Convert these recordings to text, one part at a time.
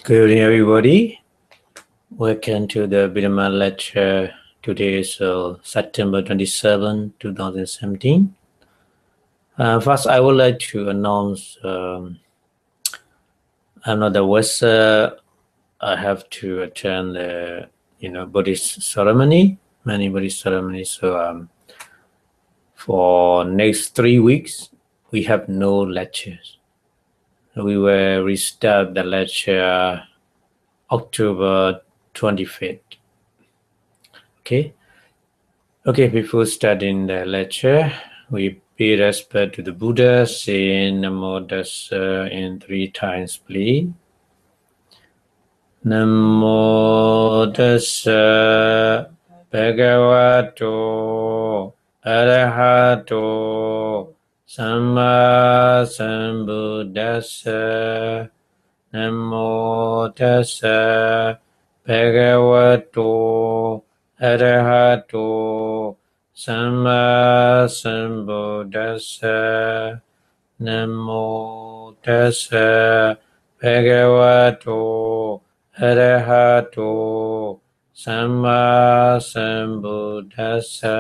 Good evening, everybody. Welcome to the Abhidhamma lecture. Today is September 27, 2017. First, I would like to announce I'm not the Western. I have to attend the Buddhist ceremony, many Buddhist ceremonies. So for next 3 weeks, we have no lectures. We will restart the lecture October 25th. Okay. Before starting the lecture, we pay respect to the Buddha, saying Namo Tassa in 3 times, please. Namo Tassa Bhagavato Arahato Samma Sambuddhassa. Namo Tassa Bhagavato Arahato Samma Sambuddhassa. Namo Tassa Bhagavato Arahato Samma Sambuddhassa.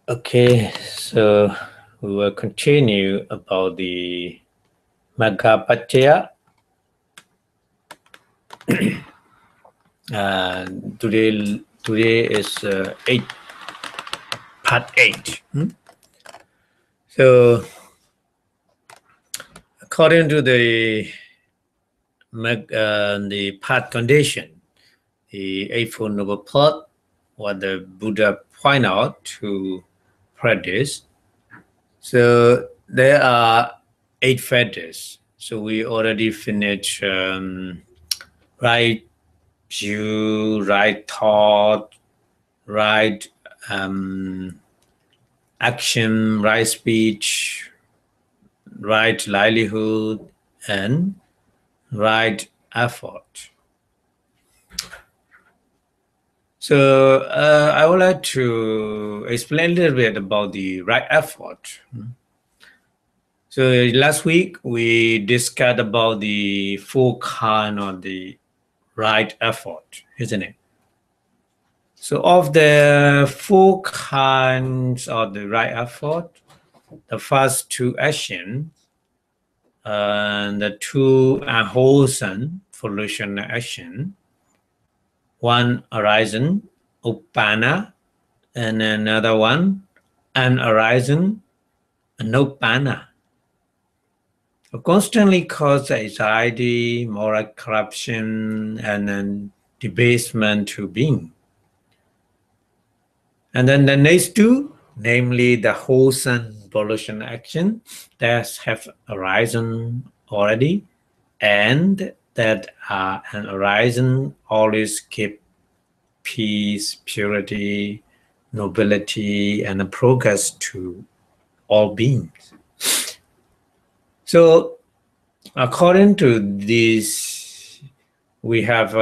Okay, so we will continue about the Maggapaccaya. Today is part 8. So according to the path condition, the Eightfold Noble Path, what the Buddha point out to practice. So there are 8 factors. So we already finished right view, right thought, right action, right speech, right livelihood, and right effort. So I would like to explain a little bit about the right effort. So last week we discussed about the 4 kinds of the right effort, isn't it? So of the 4 kinds of the right effort, the first 2 actions and the 2 unwholesome volitional action, 1 arisen, uppanna, and another one unarisen, anuppanna. Constantly cause anxiety, moral corruption, and then debasement to being. And then the next 2, namely the wholesome volitional action that have arisen already, and that are an arisen always keep peace, purity, nobility, and progress to all beings. So according to this, we have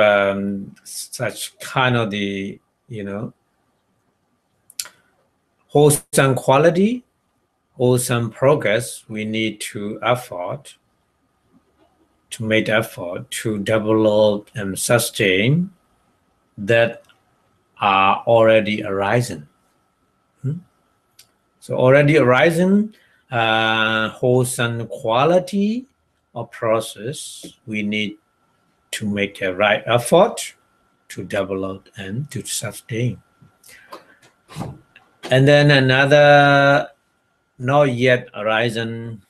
such kind of the wholesome quality, wholesome progress. We need to make effort to develop and sustain that are already arisen. So already arisen wholesome quality or process, we need to make a right effort to develop and to sustain. And then another not yet arisen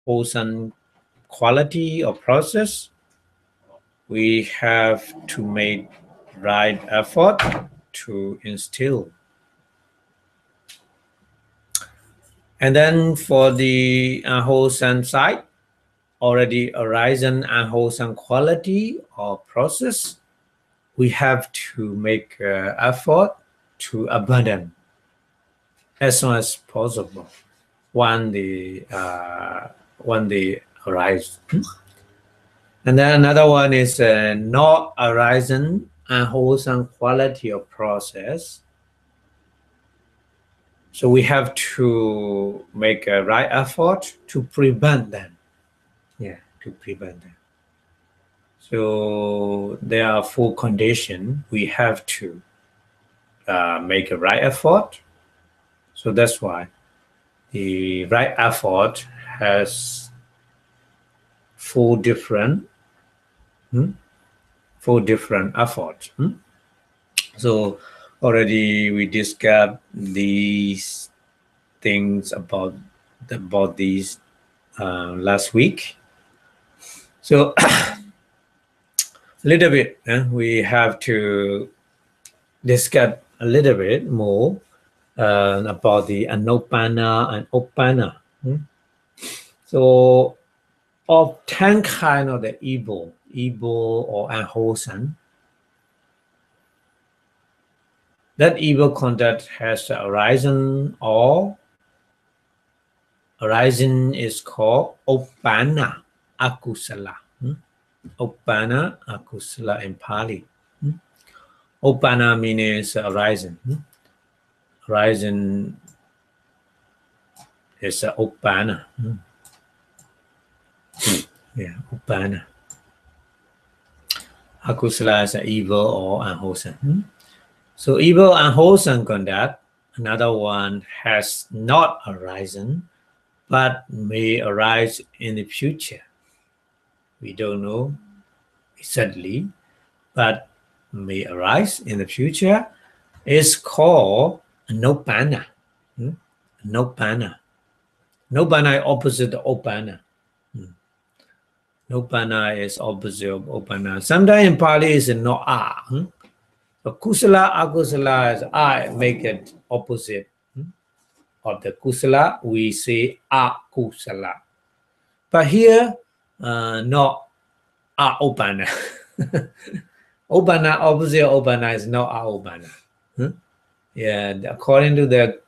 wholesome quality or process, we have to make right effort to instill. And then for the unwholesome side, already arisen unwholesome quality or process, we have to make effort to abandon as soon as possible when they arise. And then another one is not arisen unwholesome quality or process. So we have to make a right effort to prevent them. Yeah, to prevent that. So there are 4 conditions we have to make a right effort. So that's why the right effort has 4 different efforts. So already we discussed these things about these last week. So a little bit we have to discuss a little bit more about the anuppanna and uppanna. So of 10 kind of the evil or unwholesome, that evil conduct has arisen, or arisen is called uppanna akusala. Uppanna akusala in Pali. Uppanna means arisen. Arisen is uppanna. Yeah, uppanna. Akusala is evil or unwholesome. So evil and wholesome conduct, another one has not arisen, but may arise in the future. We don't know exactly, but may arise in the future. Is called nobility. Nobility. Nobility is opposite of uppanna. Nobility is opposite of uppanna. Sometimes in Pali is no a. So kusala, akusala is I make it opposite of the kusala. We say akusala. But here, not uppanna. Uppanna, opposite of uppanna is not uppanna. Yeah, according to the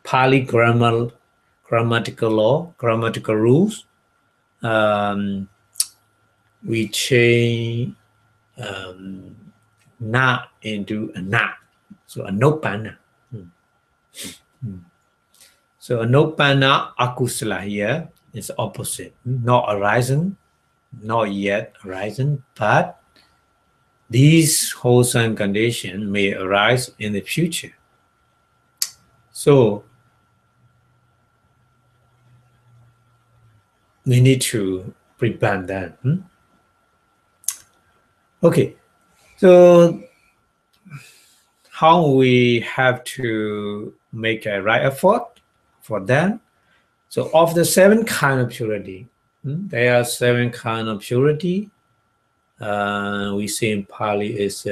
Pali grammatical law, grammatical rules, we change na into a na. So anuppanna. So anuppanna akusala here is opposite, not arisen, not yet arisen, but these wholesome conditions may arise in the future. So we need to prevent that. Okay, so how we have to make a right effort for that? So of the 7 kind of purity, there are 7 kind of purity. We say in Pali is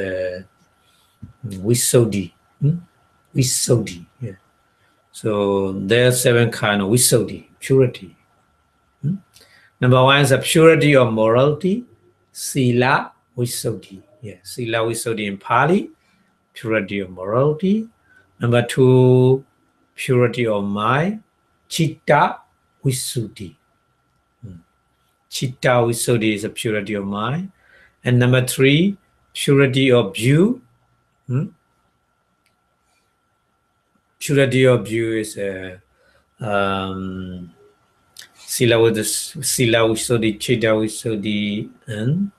Visuddhi. Visuddhi. Yeah. So there are 7 kind of Visuddhi, purity. Number 1 is a purity of morality, Sila Visuddhi. Yeah, Sila Visuddhi in Pali, purity of morality. Number 2, purity of mind, Chitta Visuddhi. Chitta Visuddhi is a purity of mind. And number 3, purity of view. Purity of view is Sila Visuddhi, Chitta Visuddhi, and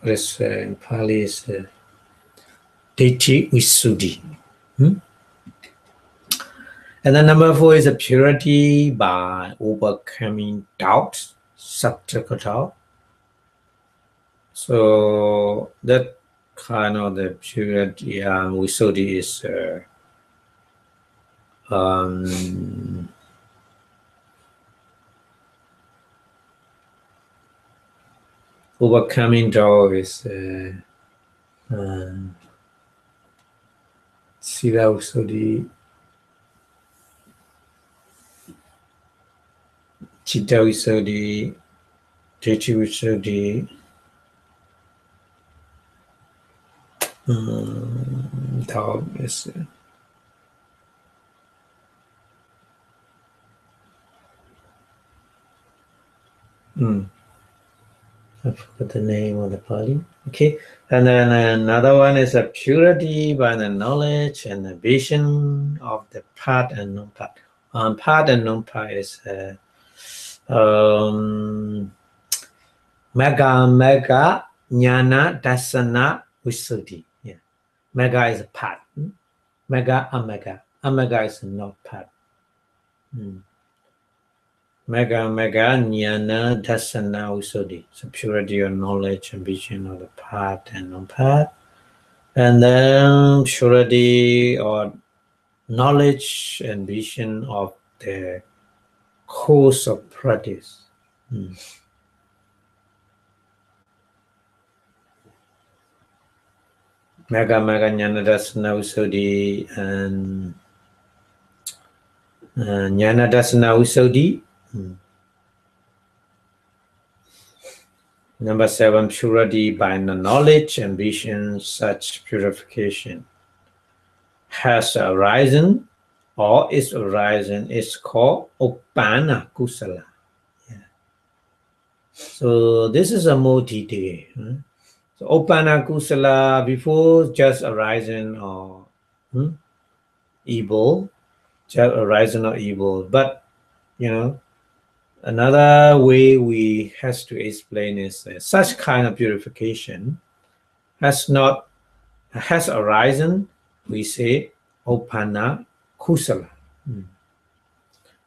what is in Pali is Ditti Visuddhi. And then number 4 is a purity by overcoming doubts, subject doubt. So that kind of the purity Visuddhi is overcoming doubt is Sila Visuddhi, Chitta Visuddhi, Ditti Visuddhi, doubt is I forgot the name of the party. Okay, and then another one is a purity by the knowledge and the vision of the part and non-part. Part and non-part is mega jnana dasana visuddhi. Yeah, mega is a part. Mega omega is not part. Mega jnana dasana visuddhi. So purity of knowledge and vision of the part and non-part. And then purity or knowledge and vision of the course of practice. Mega jnana dasana visuddhi and jnana dasana visuddhi. Number 7, purity by the knowledge and vision. Such purification has arisen or is arisen is called uppanna kusala. Yeah. So this is a more detail. So uppanna kusala before just arisen or evil, just arisen or evil. But you know, another way we has to explain is that such kind of purification has arisen. We say uppanna kusala.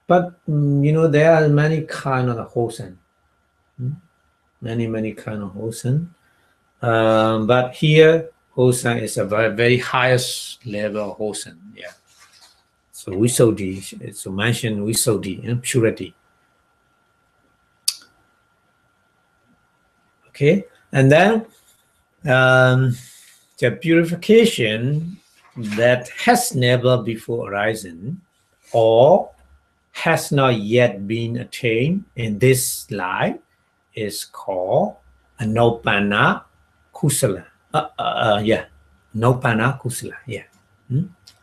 But there are many kind of wholesome. Many kind of wholesome. But here wholesome is a very, very highest level of wholesome. Yeah. So visuddhi, so mention visuddhi, purity. Okay, and then the purification that has never before arisen or has not yet been attained in this life is called anuppanna kusala. Anuppanna kusala. Yeah.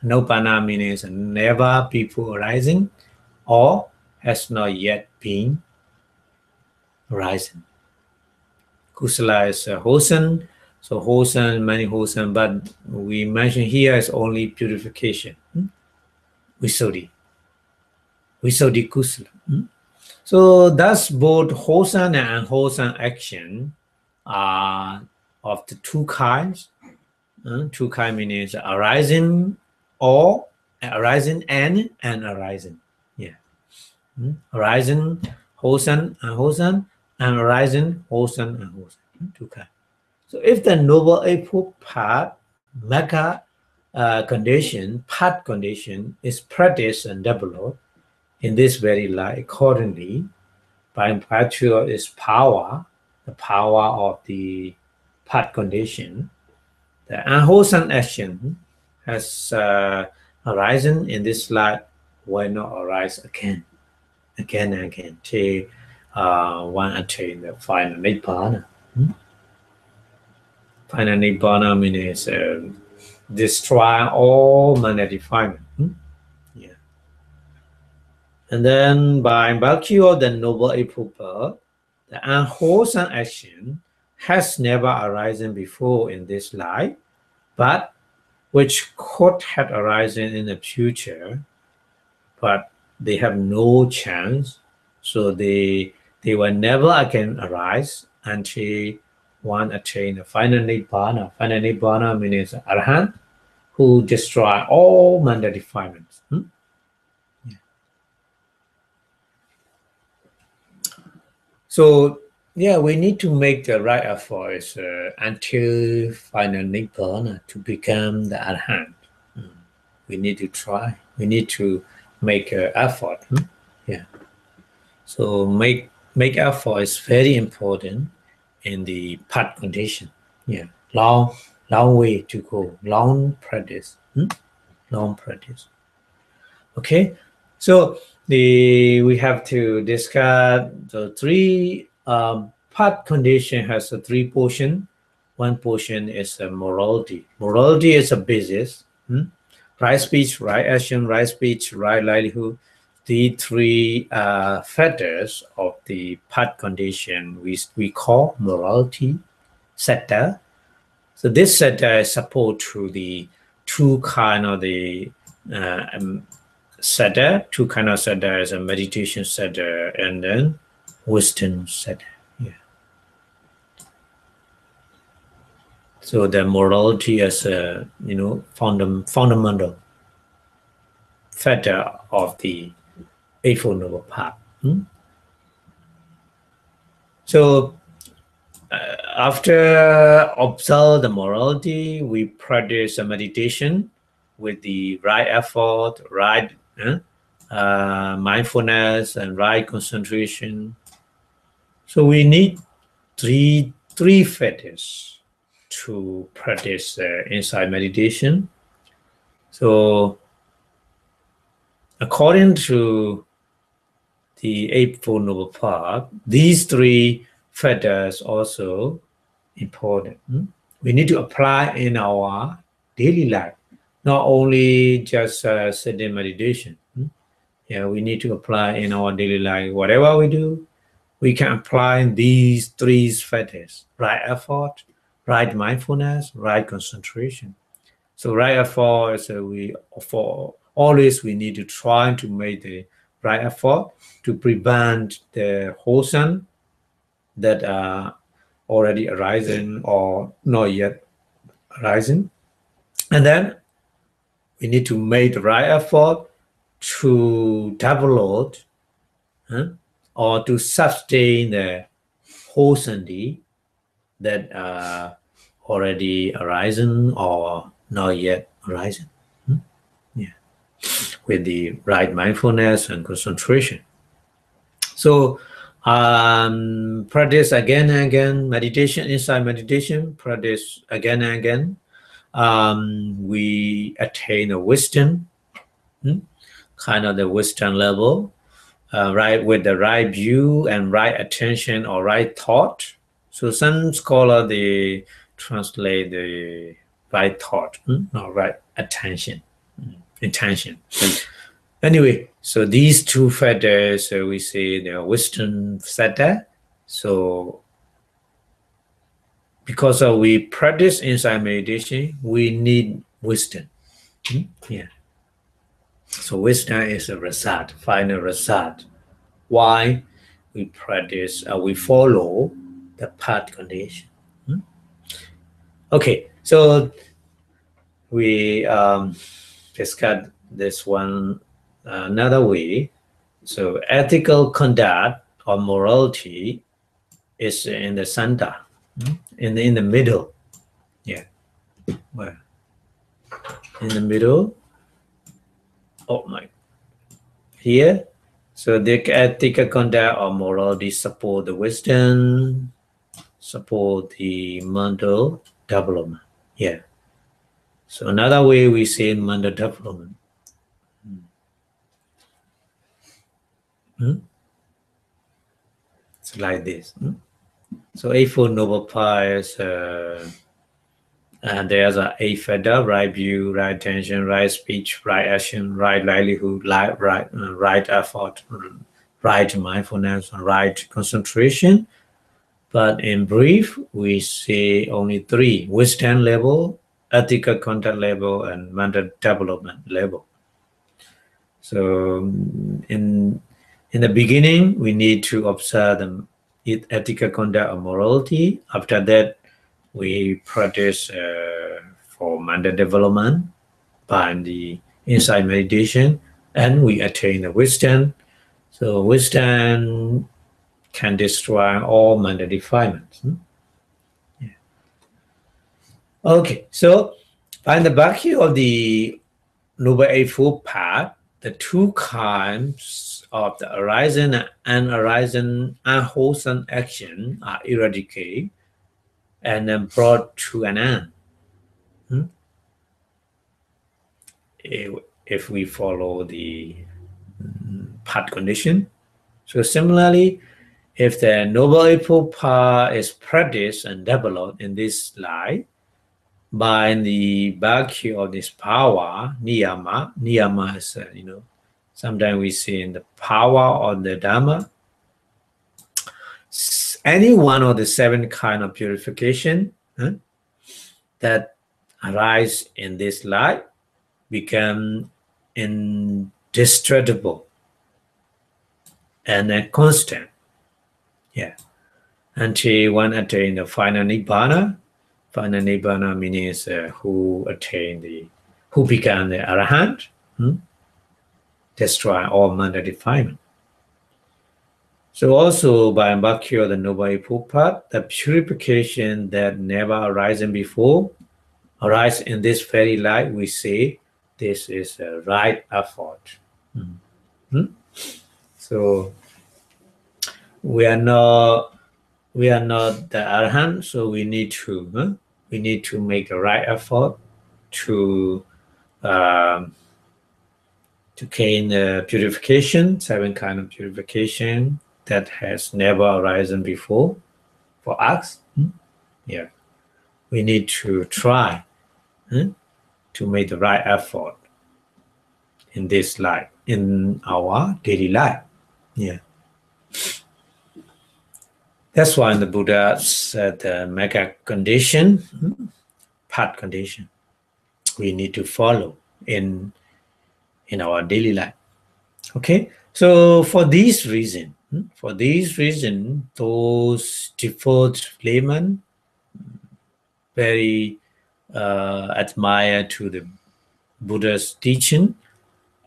Anuppanna means never before arising or has not yet been arisen. Kusala is wholesome. So wholesome, many wholesome, but we mention here is only purification. Visuddhi kusala. So thus both wholesome and unwholesome action are of the two kinds. Two kinds means arising or arising and unarisen. Yeah. Arising, wholesome, unwholesome, and arising, wholesome, unwholesome. Two kinds. So if the noble eightfold part, mega condition, part condition is practiced and developed in this very life accordingly, by virtue of its power, the power of the part condition, the unwholesome action has arisen in this life will not arise again and again till one attain the final nibbana. Final nibbana means destroy all manner defilement. Yeah. And then by virtue of the noble eightfold birth, the unwholesome action has never arisen before in this life, but which could have arisen in the future, but they have no chance, so they will never again arise until one attain the final nibbana. Final nibbana means arahant, who destroy all manner defilements. Yeah. So yeah, we need to make the right efforts until final nibbana to become the arahant. We need to try. We need to make an effort. Yeah. So make effort is very important in the part condition. Yeah. Long way to go. Long practice. Long practice. Okay. So we have to discuss the three part condition has a three portion. One portion is a morality. Morality is a basis. Right speech, right action, right speech, right livelihood. the three factors of the path condition we call morality sector. So this sector is support to the two kind of the sector, two kind of sector is a meditation sector and then wisdom sector. Yeah. So the morality is a fundamental factor of the Eightfold Noble Path. So after observe the morality, we practice a meditation with the right effort, right mindfulness, and right concentration. So we need three factors to practice insight meditation. So according to the Eightfold Noble Path, these three factors also important. We need to apply in our daily life, not only just sitting meditation. Yeah, we need to apply in our daily life. Whatever we do, we can apply these three factors: right effort, right mindfulness, right concentration. So right effort is we need to try to make the right effort to prevent the wholesome that are already arising or not yet arising. And then we need to make the right effort to develop or to sustain the wholesomeness that are already arising or not yet arising. Yeah, with the right mindfulness and concentration. So practice again and again, meditation, inside meditation, practice again and again. We attain a wisdom, kind of the wisdom level, right, with the right view and right attention or right thought. So some scholar, they translate the right thought or right attention, intention. Anyway, so these two factors, we say the wisdom factor. So because we practice inside meditation, we need wisdom. Yeah. So wisdom is a result, final result. Why we practice, we follow the path condition. Okay, so we discuss this one another way. So ethical conduct or morality is in the center, in the middle. Yeah, well, in the middle. Oh my, here. So the ethical conduct or morality support the wisdom, support the mental development. Yeah. So another way we say mental development. It's like this. So Eightfold Noble Path is and there's a eight factor: right view, right attention, right speech, right action, right livelihood, right effort, right mindfulness, and right concentration. But in brief, we say only three: wisdom level, ethical conduct level, and mental development level. So in the beginning, we need to observe the ethical conduct or morality. After that, we practice for mental development by the insight meditation, and we attain the wisdom. So wisdom can destroy all mental defilements. Yeah. Okay, so in the back of the Noble Eightfold Path, the two kinds of the arisen and unarisen unwholesome action are eradicated and then brought to an end. If we follow the path condition. So similarly, if the Noble Eightfold Path is practiced and developed in this life, by the vacuum of this power, niyama is Sometimes we see in the power of the Dhamma. Any one of the 7 kind of purification that arise in this light become indestructible and constant. Yeah. Until one attain the final Nibbana. Final Nibbana means who become the Arahant, destroy all mental defilement. So also by embarking the Noble Eightfold Path, the purification that never arisen before arise in this very light. We say this is a right effort. So we are not the Arahant, so we need to make the right effort to gain the purification, 7 kind of purification that has never arisen before for us. Yeah, we need to try to make the right effort in this life, in our daily life. Yeah. That's why the Buddha said the mega condition, path condition, we need to follow in our daily life. Okay, so for this reason, those devout laymen very admire to the Buddha's teaching,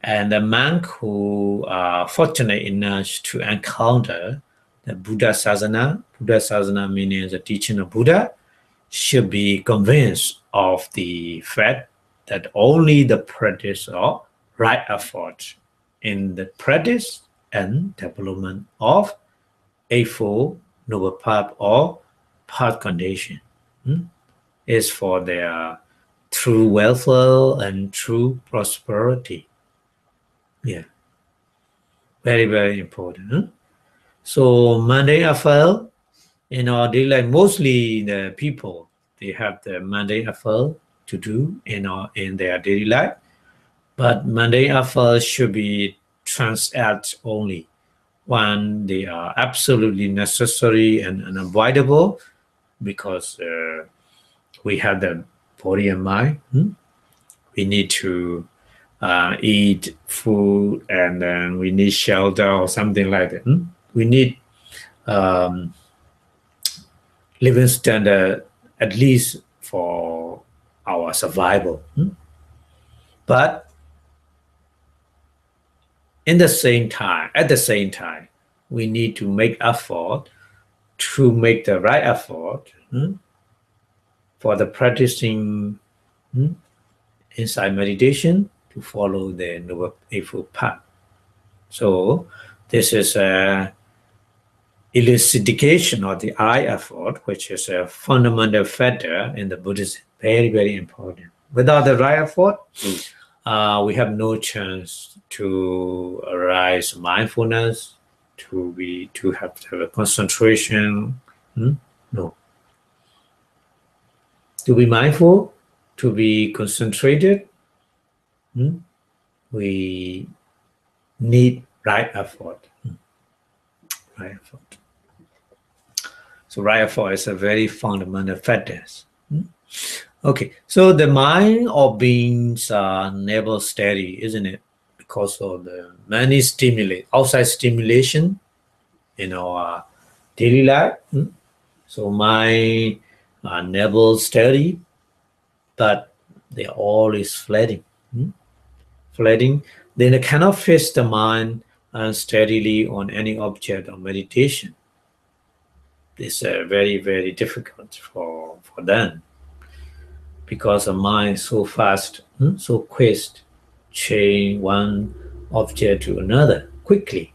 and the monk who are fortunate enough to encounter the Buddha Sasana. Buddha Sasana meaning the teaching of Buddha, should be convinced of the fact that only the practice of right effort in the practice and development of Eightfold Noble Path or path condition is for their true welfare and true prosperity. Yeah, very, very important. So mundane affair in our daily life, mostly the people, they have the mundane affair to do in their daily life, but mundane affairs should be transacted only when they are absolutely necessary and unavoidable, because we have the body and mind. We need to eat food, and then we need shelter or something like that. We need living standard at least for our survival. But at the same time, we need to make effort to make the right effort for the practicing inside meditation to follow the Noble Eightfold Path. So this is a elucidation of the I effort, which is a fundamental factor in the Buddhism. Very, very important. Without the right effort, we have no chance to arise mindfulness, to have a concentration. No. To be mindful, to be concentrated, we need right effort. Right effort. So right effort is a very fundamental factor. Okay, so the mind of beings are never steady, isn't it? Because of the many outside stimulation in our daily life. So mind are never steady, but they are always flooding. Then they cannot fix the mind steadily on any object of meditation. It's very, very difficult for them, because the mind is so fast, so quick, change one object to another quickly.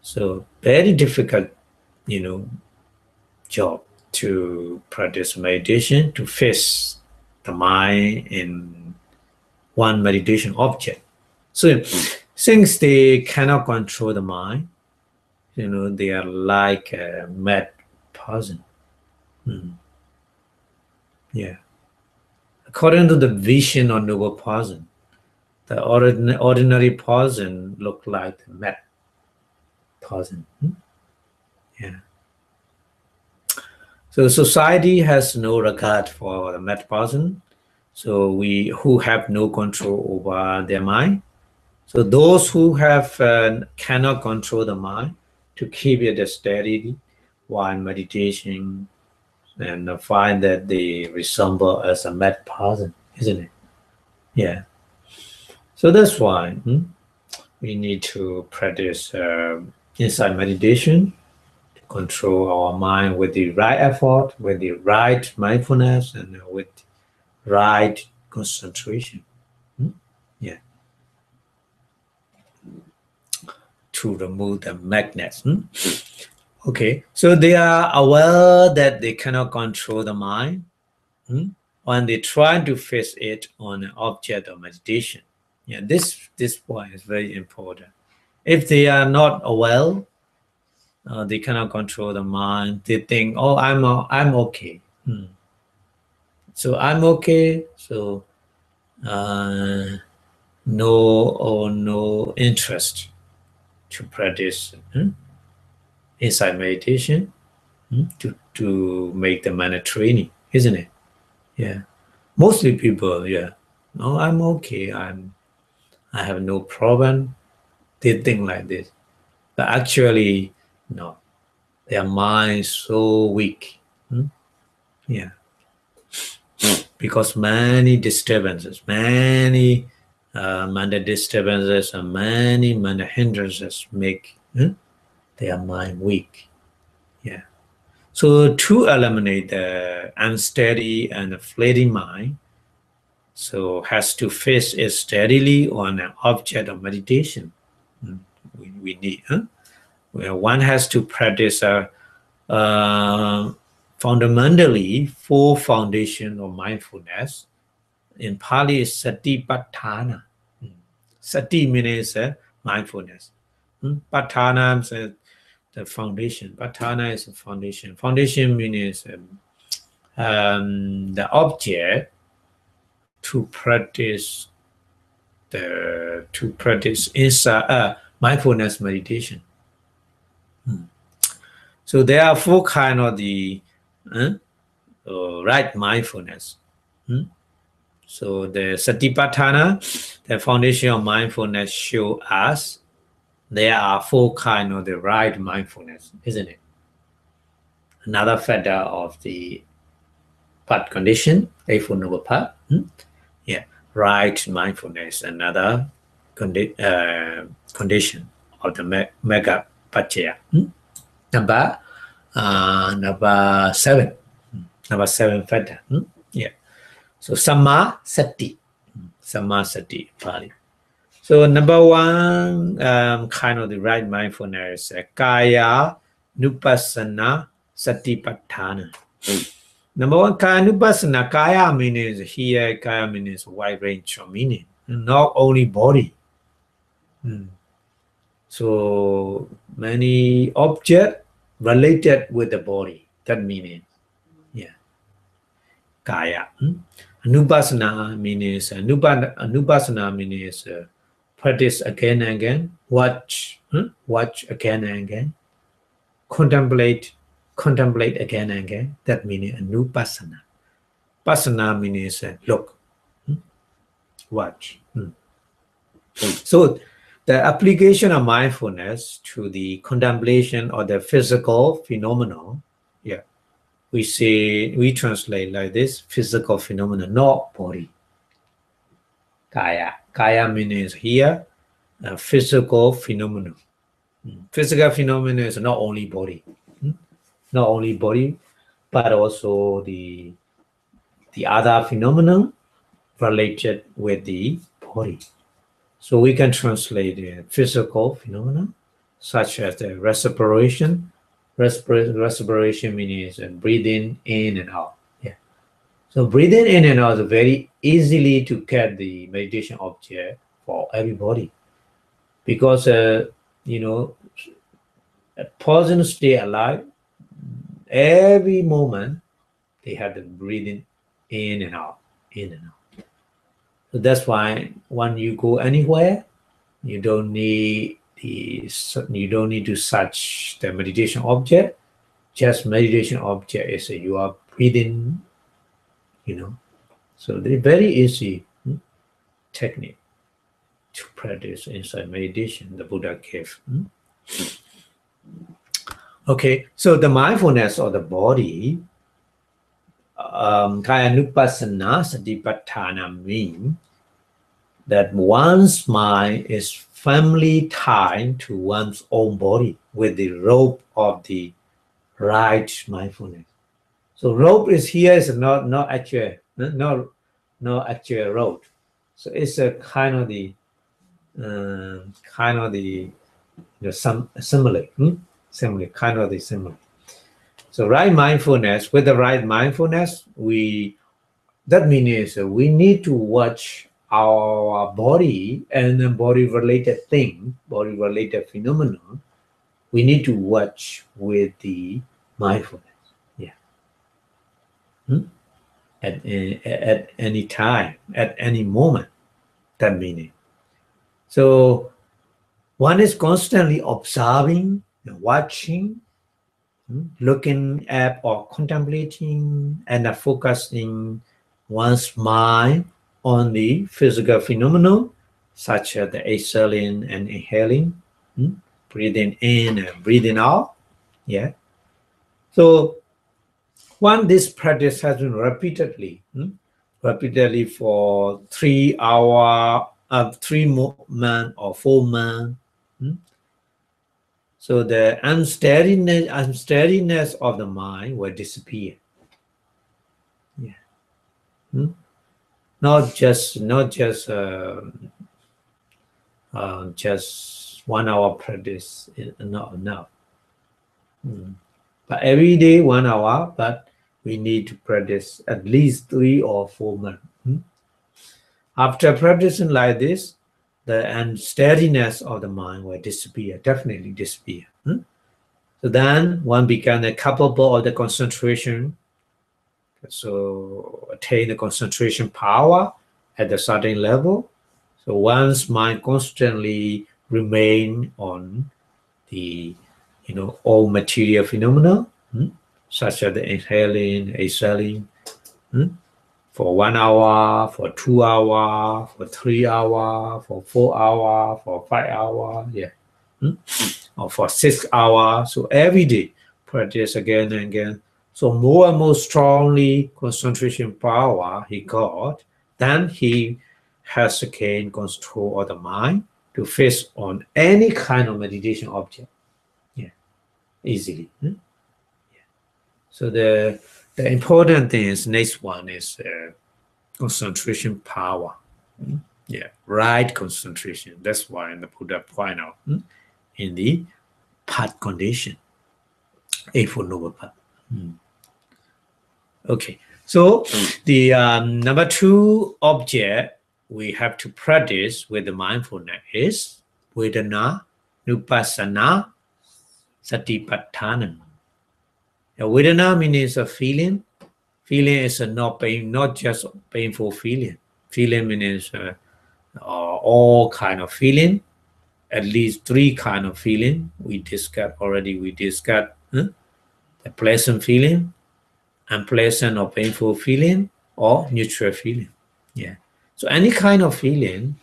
So very difficult, job to practice meditation, to fix the mind in one meditation object. So since they cannot control the mind, they are like a mad person. Yeah. According to the vision of Noble Person, The ordinary person look like the mad person. Yeah. So society has no regard for the mad person. So we who have no control over their mind. So those who have cannot control the mind to keep it steady while meditation, and find that they resemble as a mad person, isn't it? Yeah. So that's why we need to practice insight meditation, control our mind with the right effort, with the right mindfulness, and with right concentration. Yeah, to remove the magnets. Okay, so they are aware that they cannot control the mind when they try to fix it on an object of meditation. Yeah, this point is very important. If they are not aware, they cannot control the mind. They think, "Oh, I'm okay." So I'm okay. So no interest to practice insight meditation to make the mind training, isn't it? Yeah. Mostly people, yeah. No, I'm okay. I have no problem. They think like this. But actually, no. Their mind is so weak. Yeah. Because many disturbances, many mental disturbances and many mental hindrances make their mind weak. Yeah. So to eliminate the unsteady and fleeting mind, so has to face it steadily on an object of meditation. We need, where one has to practice fundamentally four foundation of mindfulness. In Pali is satipatthana. Sati means mindfulness. Patthana is the foundation. Patthana is a foundation. Foundation means the object to practice inside mindfulness meditation. So there are four kind of the right mindfulness. So the satipatthana, the foundation of mindfulness, show us there are four kind of the right mindfulness, isn't it? Another factor of the path condition, Eightfold Noble Path. Yeah, right mindfulness, another condition of the mega pachaya. Number seven. Number seven factor. Yeah. So Samma Sati. Samma Sati Pali. So number one kind of the right mindfulness, Kaya Nupassana Satipatthana. Number one, Kaya Nupassana. Kaya means here, Kaya means wide range of meaning, not only body. So many objects related with the body. That meaning, yeah. Kaya. Anupassana means Anupassana means practice again and again. Watch again and again. Contemplate again and again. That means Anupassana. Passana means look, watch. So the application of mindfulness to the contemplation of the physical phenomenon, yeah, we translate like this: physical phenomenon, not body. Kaya means here physical phenomenon. Physical phenomenon is not only body, but also the other phenomenon related with the body. So we can translate the physical phenomena such as the respiration. Respiration means breathing in and out. Yeah. So breathing in and out is very easily to get the meditation object for everybody, because a person stay alive every moment. They have the breathing in and out, in and out. So that's why when you go anywhere, you don't need to search the meditation object. Just meditation object is you are breathing, So they're very easy technique to practice inside meditation the Buddha gave. Okay, so the mindfulness of the body, kaya nupassana satipatthana means that one's mind is firmly tied to one's own body with the rope of the right mindfulness. So rope is here is not actual rope. So it's a kind of the simile, kind of the simile. So right mindfulness, with the right mindfulness, that means we need to watch our body and the body-related thing, body-related phenomenon. We need to watch with the mindfulness. Yeah. At any time, at any moment, that meaning. So one is constantly observing, watching, looking at or contemplating, and focusing one's mind on the physical phenomenon, such as the exhaling and inhaling, breathing in and breathing out. Yeah. So when this practice has been repeatedly for 3 hours, 3 months or 4 months, so the unsteadiness of the mind will disappear. Yeah. Not just just 1 hour practice is not enough. But every day 1 hour, but we need to practice at least 3 or 4 months. After practicing like this, the unsteadiness of the mind will disappear, definitely disappear. So then one becomes capable of the concentration. So attain the concentration power at a certain level. So one's mind constantly remain on the, all material phenomena, such as the inhaling, exhaling, for 1 hour, for 2 hours, for 3 hours, for 4 hours, for 5 hours, or for 6 hours. So every day, practice again and again. So more and more strongly concentration power he got, then he has gained control of the mind to face on any kind of meditation object, easily. So the important thing is next one is concentration power. Right concentration. That's why the Buddha point out in the path condition, Eightfold Noble Path. Okay, so the number 2 object we have to practice with the mindfulness is Vedana Nupassana Satipatthana. Vedana means a feeling. Feeling is not just painful feeling. Feeling means all kind of feeling, at least 3 kind of feeling. We discussed the pleasant feeling, unpleasant or painful feeling, or neutral feeling. So any kind of feeling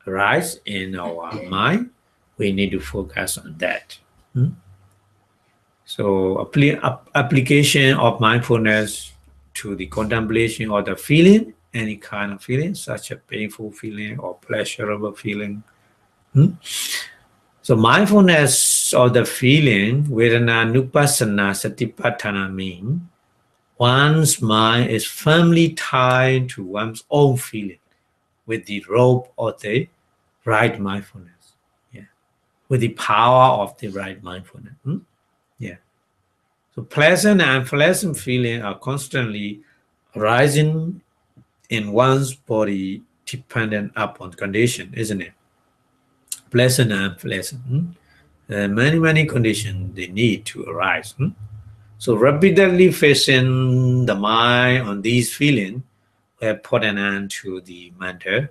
arise in our mind, we need to focus on that. So application of mindfulness to the contemplation of the feeling, any kind of feeling, such a painful feeling or pleasurable feeling. So mindfulness of the feeling, Vedana Nupassana Satipatthana means one's mind is firmly tied to one's own feeling with the rope of the right mindfulness. With the power of the right mindfulness. So pleasant and unpleasant feelings are constantly arising in one's body dependent upon condition, isn't it? Pleasant and unpleasant. Many conditions they need to arise. So repeatedly facing the mind on these feelings we have put an end to the mental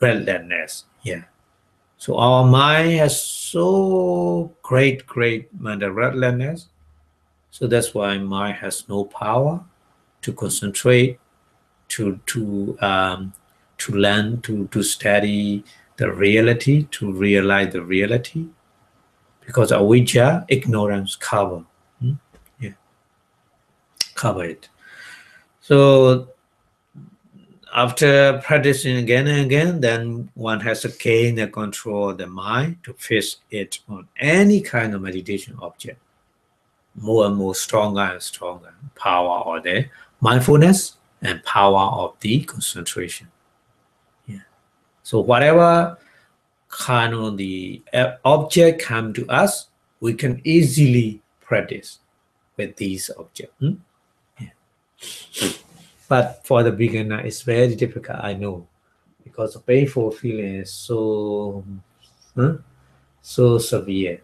restlessness. Yeah. So our mind has so great mental restlessness. So that's why mind has no power to concentrate, to learn, to study the reality, to realize the reality, because avijja, ignorance, cover. Yeah, cover it. So after practicing again and again, then one has to gain the control of the mind to fix it on any kind of meditation object. More and more stronger and stronger power of the mindfulness and power of the concentration. Yeah. So whatever kind of the object come to us, we can easily practice with these objects. Yeah. But for the beginner, it's very difficult, I know, because the painful feeling is so severe.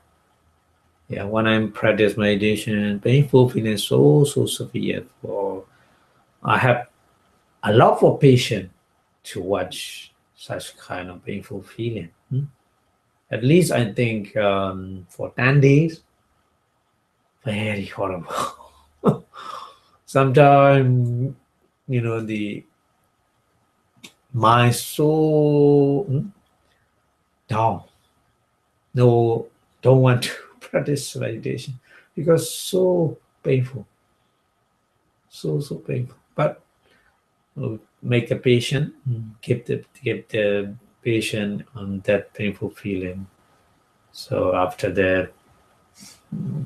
Yeah, when I'm practice meditation, painful feeling is so severe. For I have a lot of patience to watch such kind of painful feeling. At least I think for 10 days, very horrible. Sometimes, the mind so down. No, don't want to practice meditation because so painful, so painful. But make the patient, keep the patient on that painful feeling. So after that,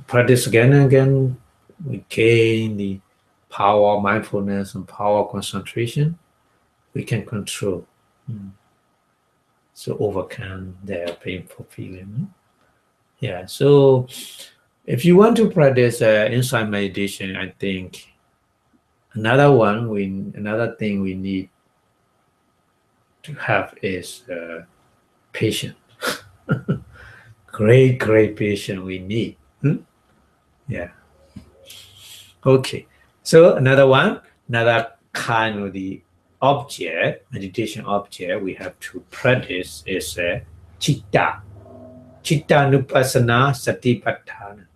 practice again and again, we gain the power of mindfulness and power of concentration. We can control, so overcome their painful feeling. Yeah. So if you want to practice insight meditation, I think another thing we need to have is patience. great patience we need. Yeah. Okay. So another kind of the meditation object we have to practice is chitta nupassana satipatthana.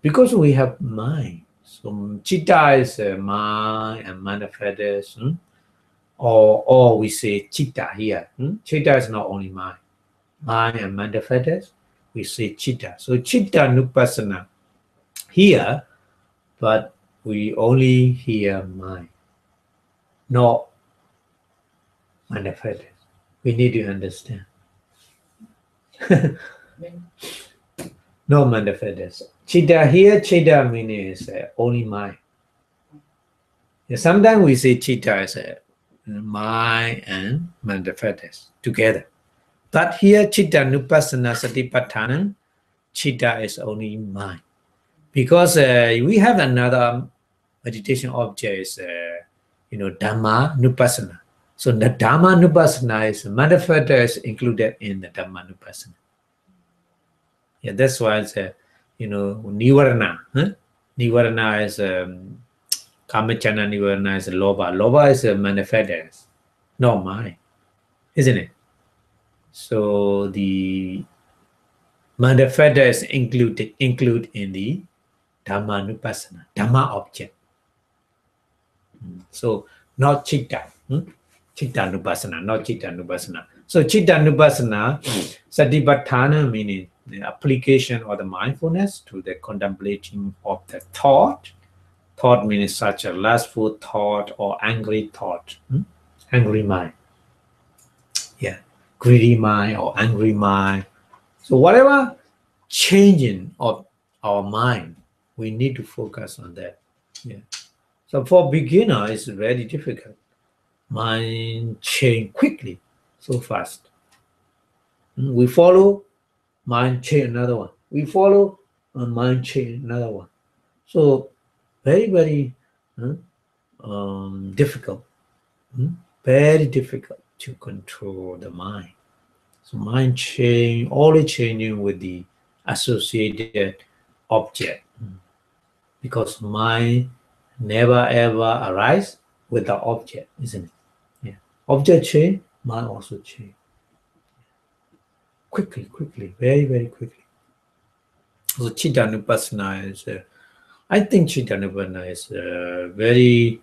Because we have mind. So chitta is mind and manifest, or we say chitta here. Chitta is not only mind and manifest. We say chitta. So chitta nupassana here, but we only hear mind, not manifest. We need to understand. No manifest. Chitta here, chitta means only mind. Sometimes we say chitta is mind and manifest together. But here, chitta nupassana satipatthana, chitta is only mind. Because we have another meditation object is, Dhamma nupassana. So the Dhamma nupassana is manifest is included in the Dhamma nupassana. Yeah, that's why it's nivarana. Nivarana is kamachana, nivarana is loba. Loba is a manifest, not mind, isn't it? So the manifest is include in the Dhamma nupassana, Dhamma object. So not chitta. Chitta nupassana, not chitta nupassana. So chitta nupassana, satipatthana meaning the application or the mindfulness to the contemplating of the thought. Thought means such a lustful thought or angry thought. Angry mind. Yeah. Greedy mind or angry mind. So whatever changing of our mind, we need to focus on that. Yeah. So for beginner, it's very difficult. Mind change quickly, so fast. We follow, mind change another one. We follow, mind change another one. So very difficult. Very difficult to control the mind. So mind change, always changing with the associated object. Because mind never ever arise with the object, isn't it? Yeah. Object change, mind also change. Quickly, very quickly. So Chittanupassana is, I think Chittanupassana is very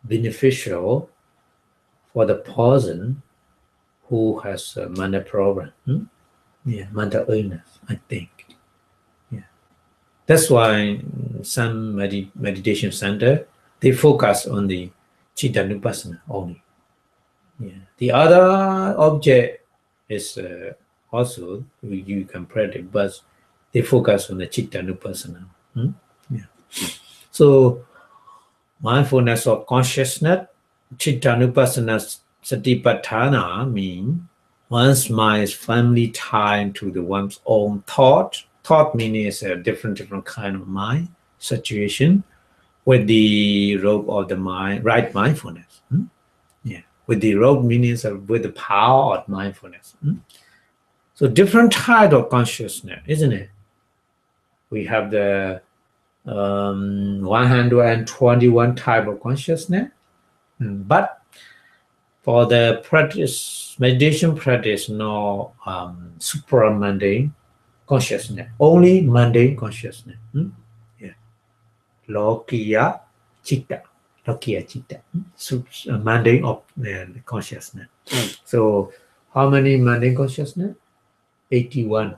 beneficial for the person who has a mental problem. Yeah, mental illness, I think. Yeah. That's why some meditation center, they focus on the Chittanupassana only. Yeah. The other object is also you can practice, but they focus on the Chittanupassana. Yeah. So mindfulness of consciousness, Chittanupassana Satipatthana means one's mind is firmly tied to the one's own thought. Thought meaning is a different kind of mind situation with the rope of the mind, right mindfulness. Yeah, with the rope meanings of with the power of mindfulness. So different type of consciousness, isn't it? We have the 121 type of consciousness, but for the practice, meditation practice, no supramundane consciousness, only mundane consciousness. Yeah, Lokiya Chitta. Lokiya Chitta. Mundane of consciousness. So how many mundane consciousness? 81.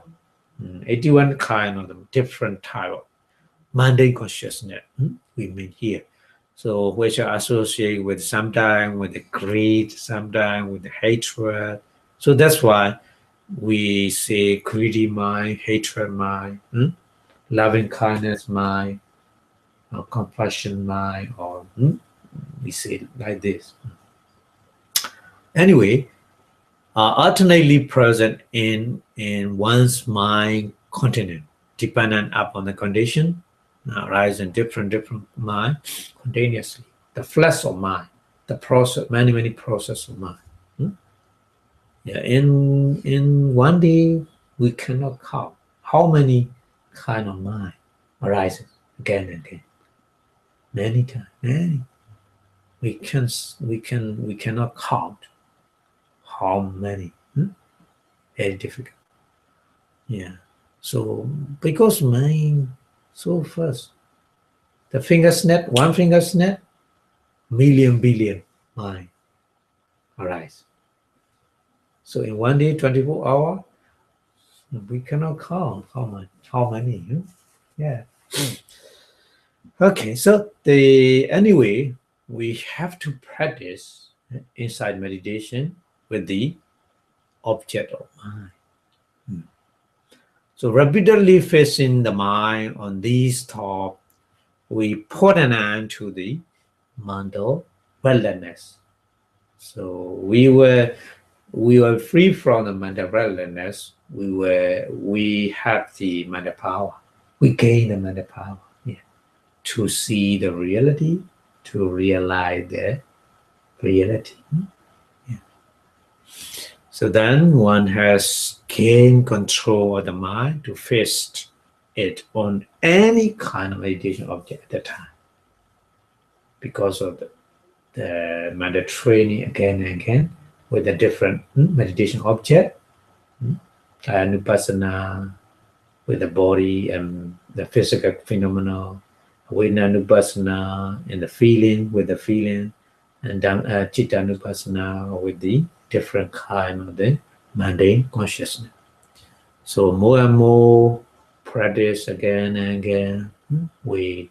81 kind of them, different type of mundane consciousness we mean here. So which are associated with sometimes with the greed, sometimes with the hatred. So that's why we say greedy mind, hatred mind, loving kindness mind, or compassion mind, or we say it like this. Anyway, alternately present in one's mind continent, dependent upon the condition, arise in different mind continuously. The flesh of mind, the process, many process of mind. Yeah, in one day we cannot count how many kind of mind arises again and again. Many times, many. We cannot count how many. Very difficult. Yeah. So because mind so fast, the finger snap, one finger snap, million billion mind arise. So in one day, 24 hours, we cannot count how many. Yeah. Okay. So anyway, we have to practice inside meditation with the object of mind. So repeatedly facing the mind on these thoughts, we put an end to the mental wilderness. So we were free from the mental wilderness. We had the mental power. We gained the mental power, to see the reality, to realize the reality. So then one has gained control of the mind to face it on any kind of meditation object at the time. Because of the mental training again and again with the different meditation object, anupassana with the body and the physical phenomena, with anupassana and the feeling with the feeling, and then chitta anupassana with the different kind of the mundane consciousness. So more and more practice again and again, we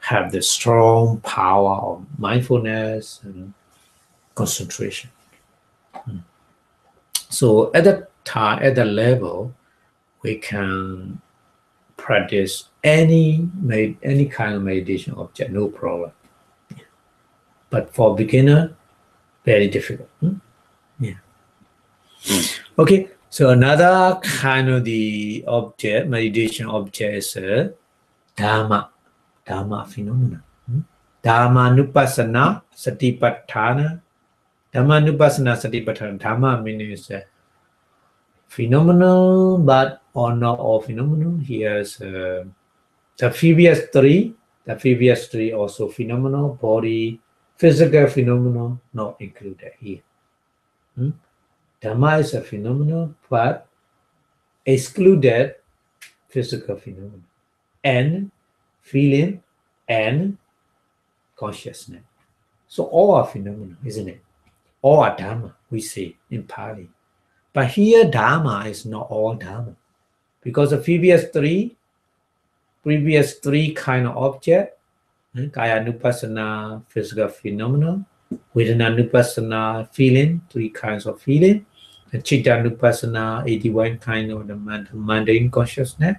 have the strong power of mindfulness and concentration. So at that time, at that level, we can practice any kind of meditation object, no problem. But for beginner, very difficult. Okay, so another kind of the object, meditation object is Dhamma phenomena. Dhammanupassana Satipatthana. Dhammanupassana Satipatthana. Dhamma means phenomenal, but or not all phenomenal. Here's the previous three The previous three also phenomenal, body, physical phenomenon not included here. Dhamma is a phenomenon, but excluded physical phenomenon and feeling and consciousness. So all are phenomena, isn't it? All are Dhamma, we say in Pali. But here Dhamma is not all Dhamma. Because the previous three kind of object, Kaya Anupassana, physical phenomena, Vedana Anupassana, feeling, three kinds of feeling, and Chitta Anupassana, 81 kind of the mundane consciousness,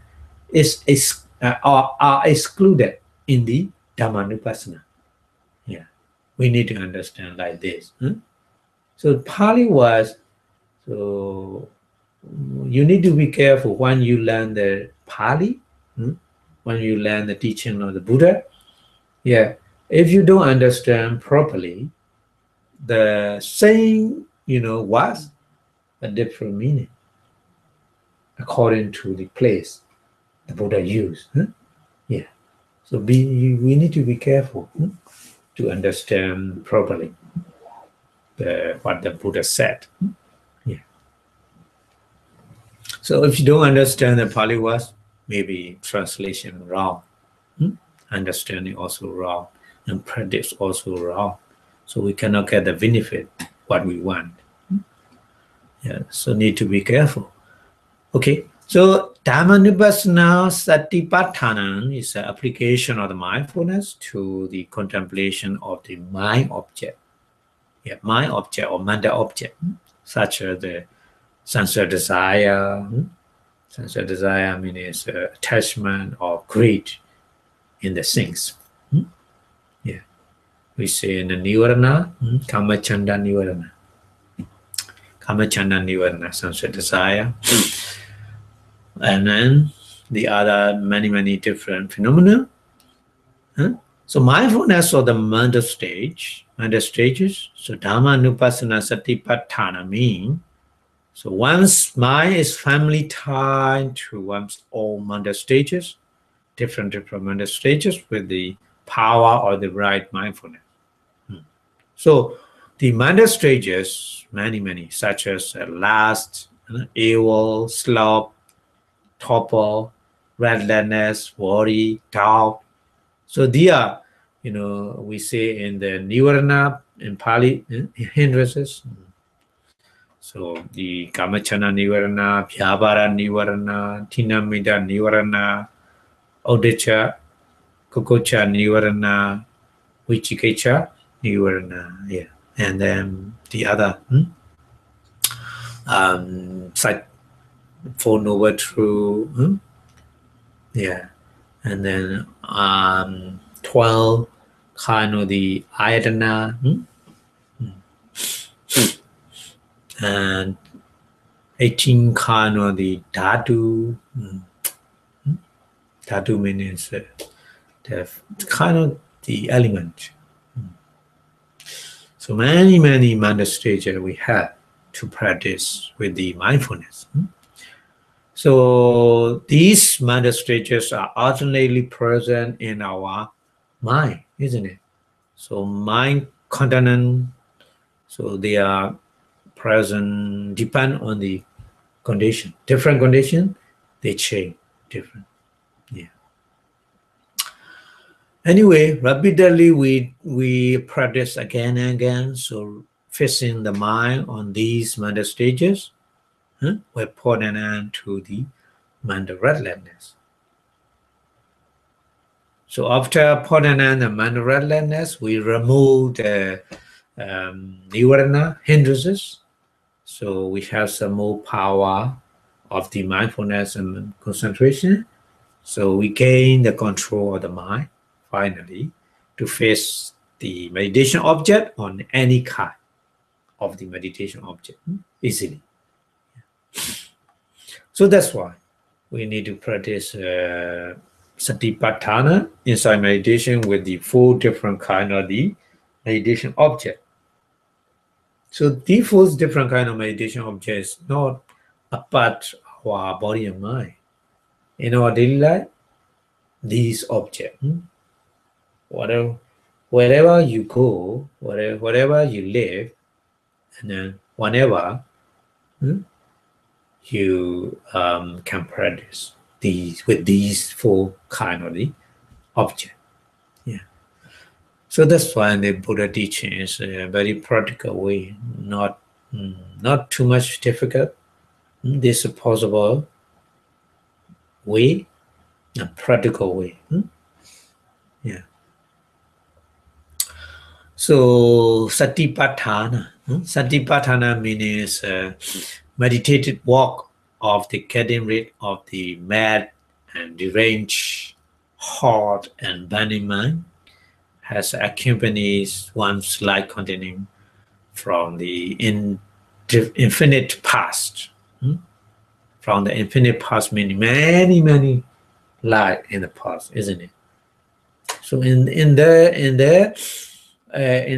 are excluded in the Dhamma Anupassana. Yeah, we need to understand like this. So Pali was, so you need to be careful when you learn the Pali, when you learn the teaching of the Buddha. Yeah, if you don't understand properly, the saying, was a different meaning according to the place the Buddha used. Yeah, so we need to be careful to understand properly what the Buddha said. Yeah. So if you don't understand the Pali was, maybe translation wrong, understanding also wrong, and practice also wrong. So we cannot get the benefit what we want. Yeah, so need to be careful. Okay, so Dhammanupassana Satipatthana is an application of the mindfulness to the contemplation of the mind object. Yeah, mind object or manda object, such as the sensual desire. Sensual desire means attachment or greed in the things. Yeah, we say in the Nivarana, Kamachanda Nivarana. Kamachanda Nivarana, sensual desire. And then the other many different phenomena. So mindfulness of the mental stages. So Dhamma Anupassana Satipatthana means, so one's mind is firmly tied to one's own mental stages, different mental stages with the power or the right mindfulness. So the mental stages, many, such as lust, evil, sloth, torpor, restlessness, worry, doubt. So they are, we say in the Nivarana, in Pali, hindrances. So the Kamachana Nivarana, Vyavara Nivarana, Tinamida Nivarana, Odecha, Kokocha Nivarana, Vichikecha Nivarana. Yeah. And then the other, Four Noble True, yeah. And then 12 kind of the ayatana, and 18 kind of the dhatu. Dhatu means the kind of the element. So many mental stages we have to practice with the mindfulness. So these mental stages are alternately present in our mind, isn't it? So mind continent, so they are present, depend on the condition. Different condition, they change different. Yeah. Anyway, repeatedly we practice again and again. So fixing the mind on these mental stages, we put an end to the mental restlessness. So after putting an end to mental restlessness, we remove the nivarana hindrances. So we have some more power of the mindfulness and concentration. So we gain the control of the mind, finally, to face the meditation object on any kind of the meditation object easily. So that's why we need to practice Satipatthana inside meditation with the 4 different kind of the meditation object. So the 4 different kind of meditation objects not a part of our body and mind. In our daily life, these objects, wherever you go, wherever you live, and then whenever you can practice these with these four kind of the object. Yeah. So that's why the Buddha teaching is a very practical way, not too much difficult. This is a possible way, a practical way. Yeah. So satipatthana. Satipatthana means meditated walk of the getting rid of the mad and deranged heart and burning mind has accompanied one's life continuing from the infinite past. From the infinite past meaning many life in the past, isn't it? So in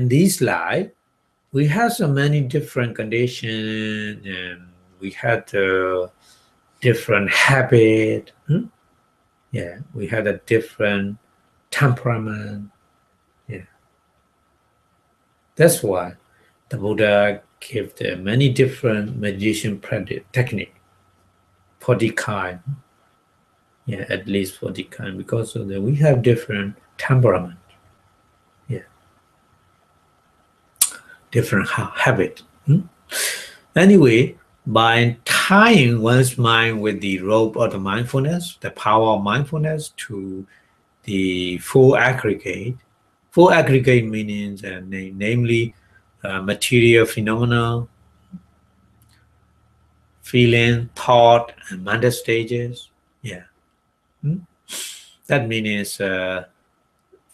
this life, we have so many different conditions, and we had different habit. Yeah, we had a different temperament. Yeah, that's why the Buddha gave the many different meditation technique for the kind. Yeah, at least for the kind, because of we have different temperament. Yeah, different habit. Anyway, by tying one's mind with the rope of the mindfulness, the power of mindfulness to the full aggregate meanings, namely material phenomena, feeling, thought, and mental stages. Yeah, that means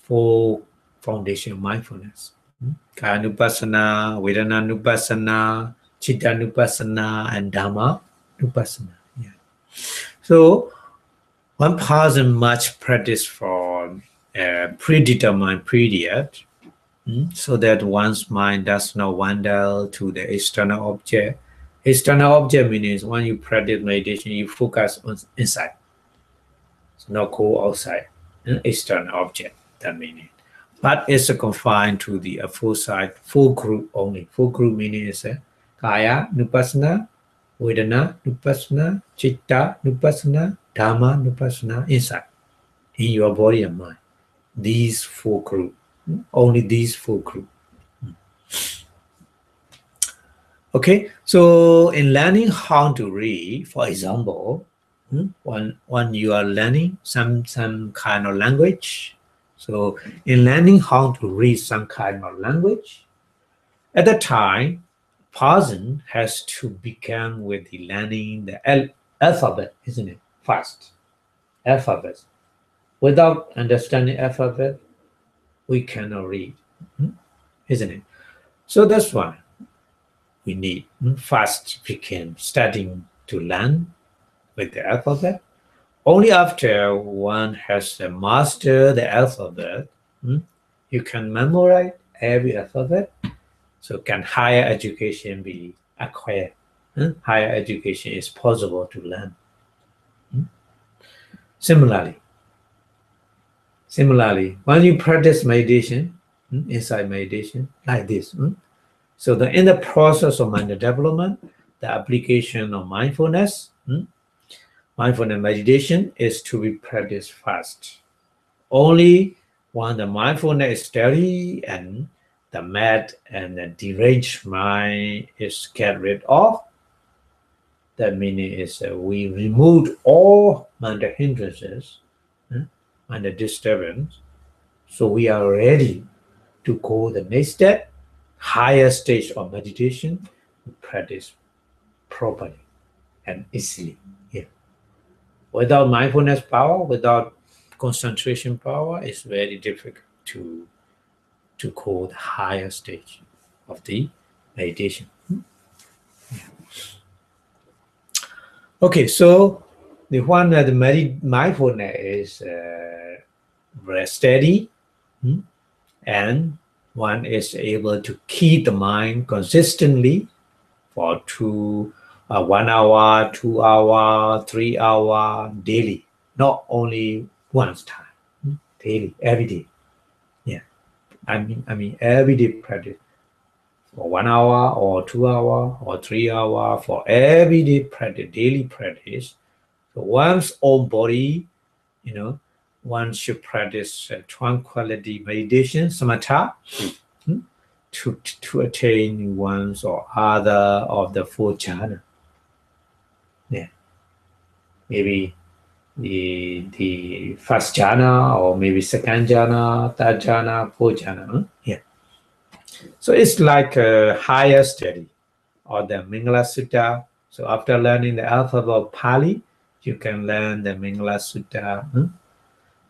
full foundation of mindfulness. Kanupassana, Vedananupassana, Chittanupassana, and Dhammanupassana. Yeah. So one person must practice for a predetermined period so that one's mind does not wander to the external object. External object means when you practice meditation, you focus on inside. So not go outside. External object, that meaning. But it's confined to the full group only. Full group meaning is Kaya Nupassana, Vedana Nupassana, Chitta Nupassana, Dhamma Nupassana, inside, in your body and mind. These four group, only these four group. Okay, so in learning how to read, for example, when you are learning some kind of language, so in learning how to read some kind of language, at the time, person has to begin with the learning the alphabet, isn't it? First, alphabet. Without understanding alphabet, we cannot read, isn't it? So that's why we need first begin studying to learn with the alphabet. Only after one has mastered the alphabet, you can memorize every alphabet. So can higher education be acquired? Higher education is possible to learn. Similarly, when you practice meditation, inside meditation, like this, so in the process of mind development, the application of mindfulness, mindfulness meditation is to be practiced fast. Only when the mindfulness is steady and the mad and the deranged mind is get rid of, that meaning is we removed all mental hindrances and the disturbance, so we are ready to go the next step, higher stage of meditation, to practice properly and easily. Yeah. Without mindfulness power, without concentration power, it's very difficult to go the higher stage of the meditation. Okay, so the one that the mindfulness is very steady, and one is able to keep the mind consistently for 1 hour, 2 hour, 3 hour daily, not only once time, daily, every day. I mean everyday practice for 1 hour or 2 hour or 3 hour for everyday practice, daily practice. So one's own body, one should practice tranquility meditation, samatha, to attain one's or other of the four jhana. Yeah, maybe the first jhana or maybe second jhana, third jhana, fourth jhana. Yeah. So it's like a higher study or the Mingala Sutta. So after learning the alphabet of Pali, you can learn the Mingala Sutta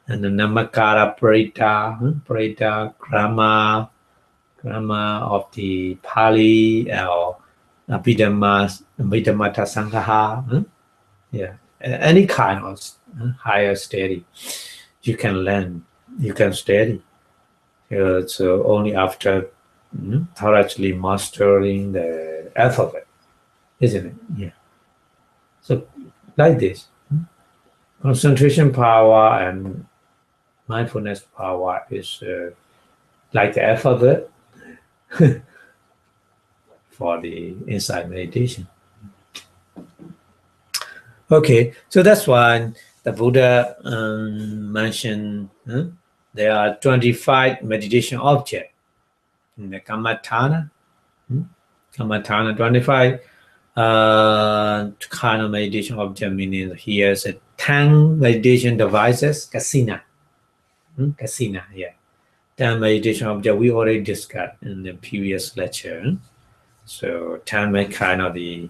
and the Namakara Parita, grammar of the Pali or Abhidhamma Sanghaha. Yeah, any kind of higher study you can learn, you can study. So only after thoroughly mastering the alphabet, isn't it? Yeah. So like this, concentration power and mindfulness power is like the alphabet for the insight meditation. Okay, so that's why the Buddha mentioned there are 25 meditation objects in the Kammatthana. Kammatthana 25 kind of meditation object, meaning here's a 10 meditation devices, kasina. Kasina, yeah. 10 meditation object we already discussed in the previous lecture. So 10 kind of the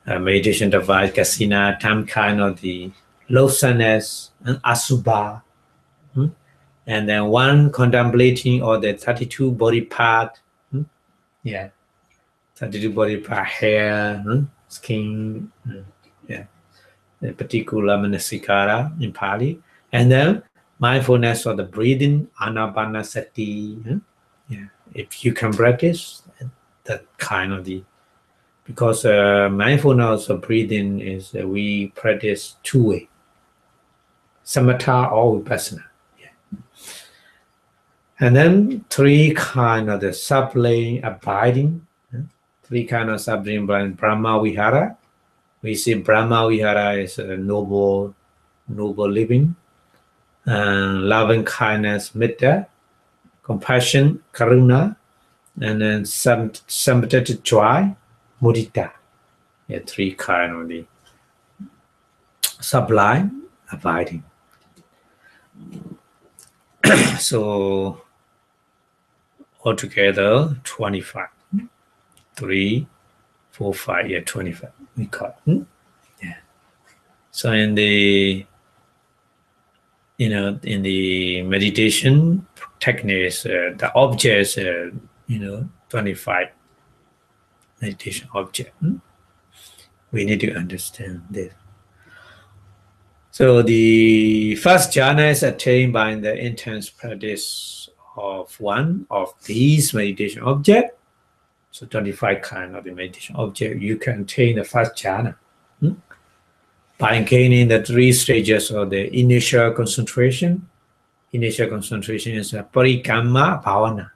meditation device, kasina, 10 kind of the lawlessness and asubha. And then one contemplating all the 32 body part. Yeah. 32 body part, hair, skin, yeah. The particular manasikara in Pali. And then mindfulness of the breathing, anuppanna sati. Yeah. If you can practice that kind of the, because mindfulness of breathing is we practice two way, samatha or vipassana. Yeah. And then three kind of the sublime abiding, three kind of sublime Brahma Vihara. We see Brahma Vihara is a noble living, loving kindness, metta, compassion, karuna, and then sympathetic joy, mudita. Yeah, three kind of the sublime abiding. So altogether 25. 3, 4, 5, yeah, 25. We call it. Yeah. So in the in the meditation techniques, the objects, 25 meditation object. We need to understand this. So the first jhana is attained by the intense practice of one of these meditation objects. So 25 kind of the meditation object, you can attain the first jhana by gaining the 3 stages of the initial concentration. Initial concentration is a parikamma bhavana.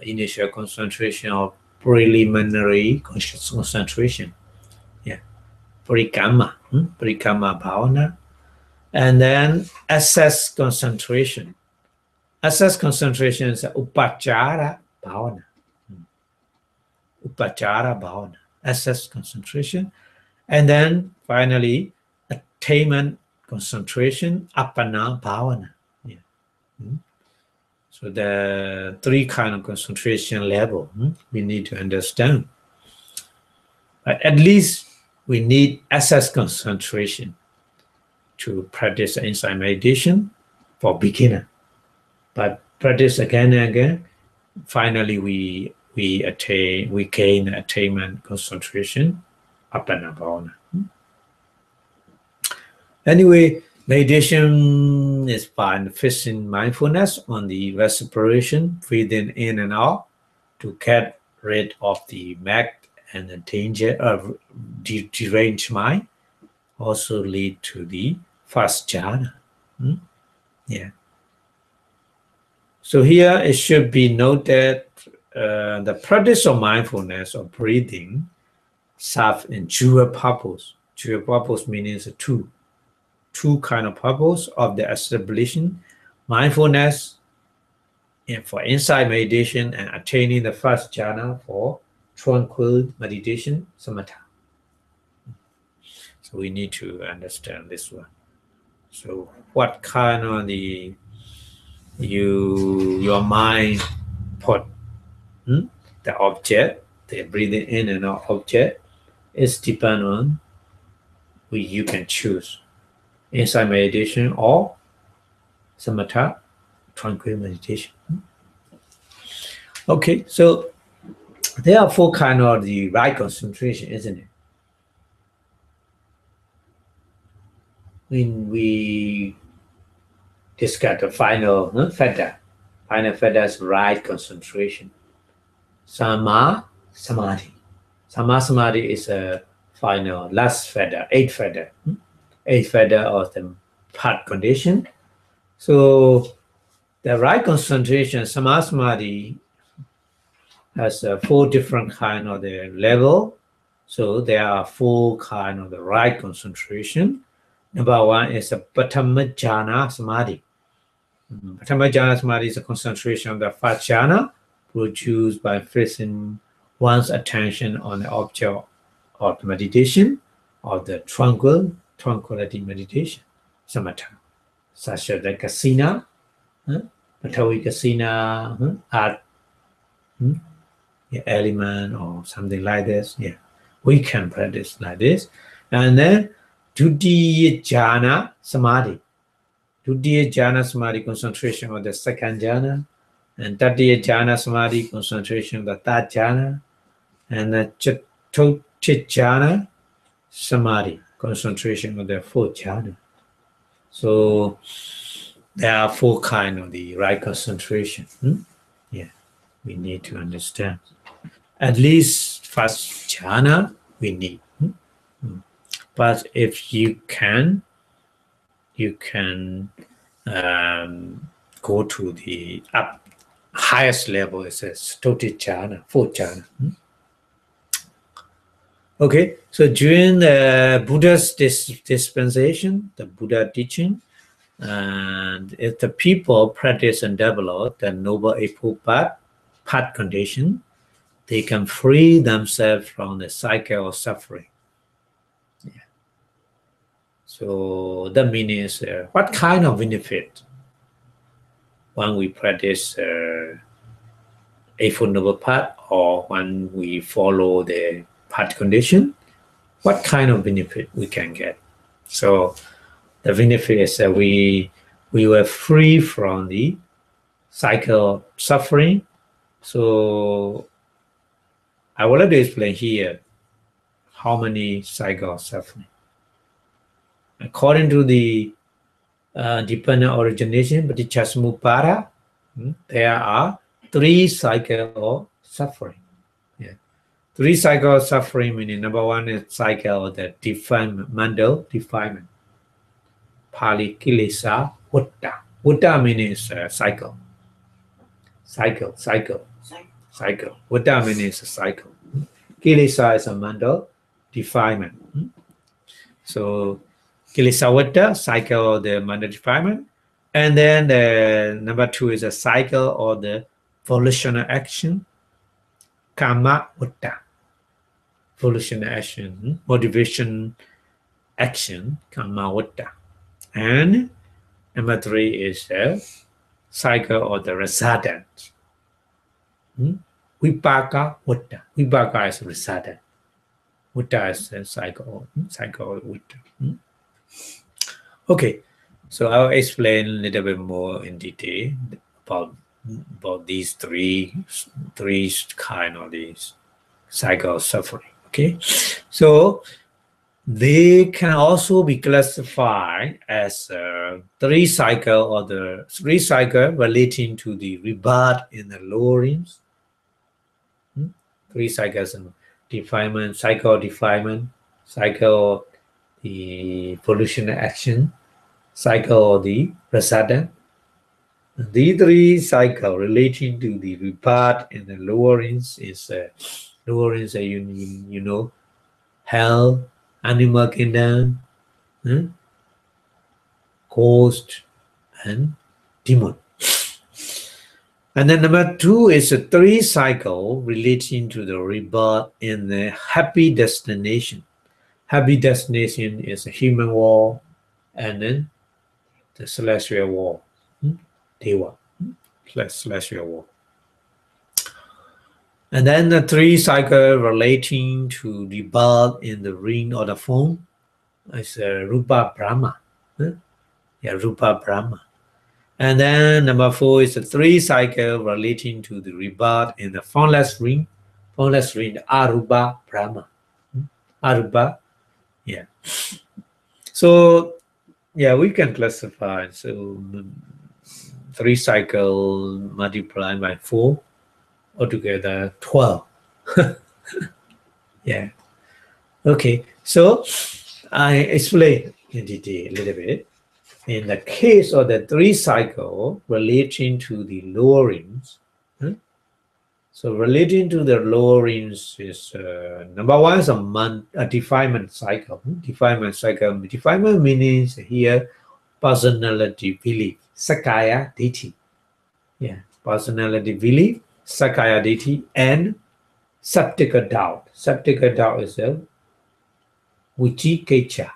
Initial concentration of preliminary concentration. Yeah, parikamma bhavana. And then access concentration. Access concentration is upachara bhavana. Upachara bhavana, access concentration. And then finally, attainment concentration, uppanna bhavana. Yeah. So the 3 kind of concentration level we need to understand. But at least we need access concentration to practice insight meditation for beginner. But practice again and again. Finally, we gain attainment concentration, uppanna bhavana. Anyway, meditation is by fixing mindfulness on the respiration, breathing in and out, to get rid of the mag and the danger of deranged mind. Also lead to the first jhana. Yeah. So here it should be noted the practice of mindfulness or breathing serve in dual purpose. Dual purpose means two kind of purpose of the establishing mindfulness for insight meditation and attaining the first jhana for tranquil meditation, samatha. So we need to understand this one. So what kind of your mind put the object, the breathing in and out object is depend on you can choose insight meditation or samatha, tranquil meditation. Okay, so there are four kind of the right concentration, isn't it? When we discuss the final feather is right concentration. Sama samadhi. Sama samadhi is a final last feather, eighth feather. Eighth feather of the part condition. So the right concentration, sama samadhi, has four different kind of the level. So there are four kind of the right concentration. Number one is a Patama jhana samadhi. Patama jhana samadhi is a concentration of the first jhana produced by fixing one's attention on the object of the meditation or the tranquility meditation, samatha, such as the kasina, Patawi kasina, art, element or something like this. Yeah, we can practice like this. And then Dutiya jhana samadhi. Dutiya jhana samadhi, concentration of the second jhana, and Tatiya jhana samadhi, concentration of the third jhana, and the Chatutya jhana samadhi, concentration of the fourth jhana. So there are four kind of the right concentration. Yeah, we need to understand. At least first jhana we need. But if you can go to the highest level. It says Toti jhana, fourth jhana. Okay, so during the Buddha's dispensation, the Buddha teaching, and if the people practice and develop the noble eightfold path condition, they can free themselves from the cycle of suffering. Yeah. So that means what kind of benefit when we practice eightfold noble path or when we follow the path condition, what kind of benefit we can get? So the benefit is that we were free from the cycle of suffering. So I would like to explain here how many cycles of suffering. According to the dependent origination, Paticcasamuppada, there are 3 cycles of suffering. Yeah. 3 cycles of suffering, meaning number one is cycle of the defilement, mental defilement. Pali kilesa vutta. Vutta means cycle. Cycle. Vutta means a cycle. Kilesa is a mental defilement. So kilesa vutta, cycle of the mental defilement. And then the number 2 is a cycle of the volitional action. Kama vutta. Volitional action, motivation action, kama vutta. And number 3 is the cycle of the resultant. Vipaka vutta. Vipaka is resultant. Vutta is the cycle of vutta. Okay, so I'll explain a little bit more in detail about these three kind of these cycle of suffering. Okay, so they can also be classified as 3 cycle or the 3 cycle relating to the rebirth in the lower realms. 3 cycles of defilement, cycle of defilement, cycle of the volitional action, cycle of the resultant, The three cycle relating to the rebirth in the lowerings is lowerings are you know hell, animal kingdom, ghost, and demon. And then number two is a three cycle relating to the rebirth in the happy destination. Happy destination is a human world, and then the celestial world, Deva, celestial world. And then the three cycle relating to the birth in the ring or the phone is Rupa Brahma. Yeah, Rupa Brahma. And then number four is the three cycle relating to the rebirth in the formless ring, the Arupa Brahma. Arupa, yeah. So, yeah, we can classify. So, three cycle multiplied by 4, altogether 12. Yeah. Okay, so I explain in detail a little bit. In the case of the three cycle relating to the lower rings, so relating to the lower rings is number one is a defilement cycle. Defilement cycle. Defilement means here personality belief, sakaya ditti. Yeah, personality belief, sakaya ditti, and Saptika doubt. Saptika doubt is a Vichikecha.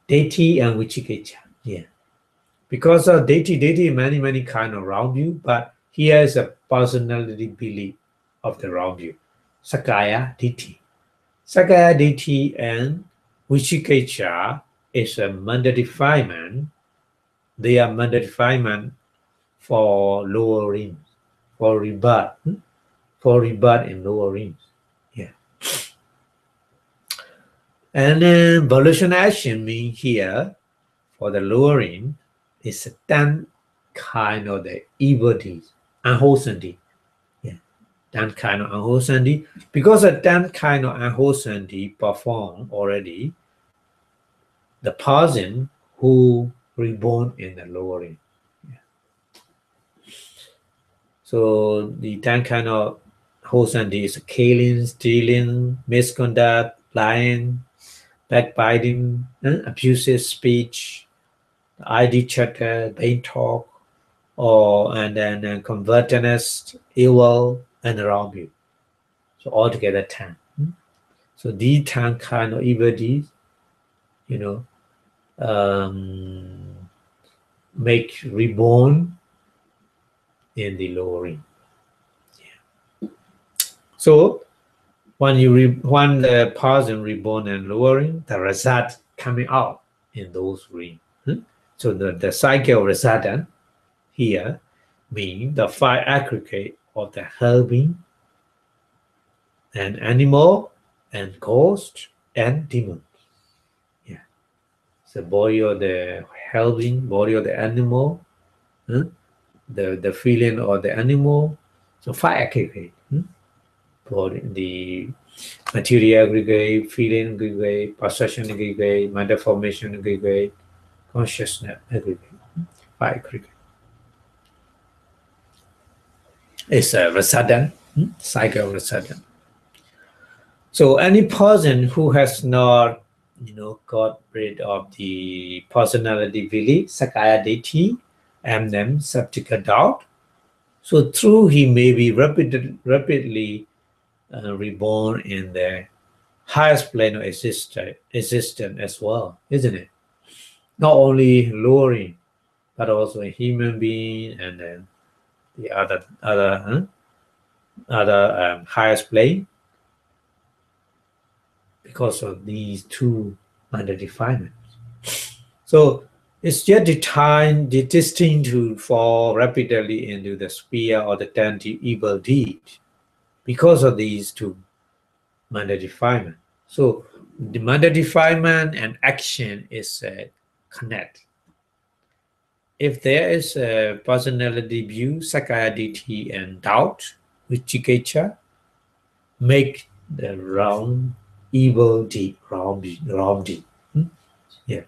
Deity and Vichikecha. Yeah. Because of deity many kind around you, but here is a personality belief of the around you. Sakaya Ditti. Sakaya Ditti and Vichikecha is a manda defilement. They are manda defilement for lower rings, for rebirth in lower rings. Yeah. And then volitional action mean here for the lower ring is 10 kind of the evil deeds, unwholesome deed. Yeah, 10 kind of unwholesome deed. Because of 10 kind of unwholesome deed performed already, the person who reborn in the lower ring. Yeah. So the 10 kind of wholesome deed is killing, stealing, misconduct, lying, backbiting, abusive speech, ID chatter, vain talk, and then convertedness, evil, and around you. So altogether 10. So these 10 kind of evil deeds, make reborn in the lower ring. Yeah. So when the person reborn in lower ring, the result coming out in those rings. So the cycle result here means the 5 aggregate of the helping and animal and ghost and demon. Yeah. So body of the helping, body of the animal, the feeling of the animal. So 5 aggregate. Body, the material aggregate, feeling aggregate, perception aggregate, mental formation aggregate, consciousness aggregate. 5 aggregate. It's a resident, cycle resident. So any person who has not, got rid of the personality belief, sakaya ditti, and then saptika doubt, so through he may be rapidly reborn in the highest plane of existence as well, isn't it? Not only lowering, but also a human being, and then the other highest plane, because of these two under defilements. So it's yet destined to fall rapidly into the sphere of the 10 evil deeds because of these two under defilement. So the under defilement and action is connect. If there is a personality view, sakaya ditti, and doubt, vichikecha, make the wrong evil deed, wrong deed. Yeah.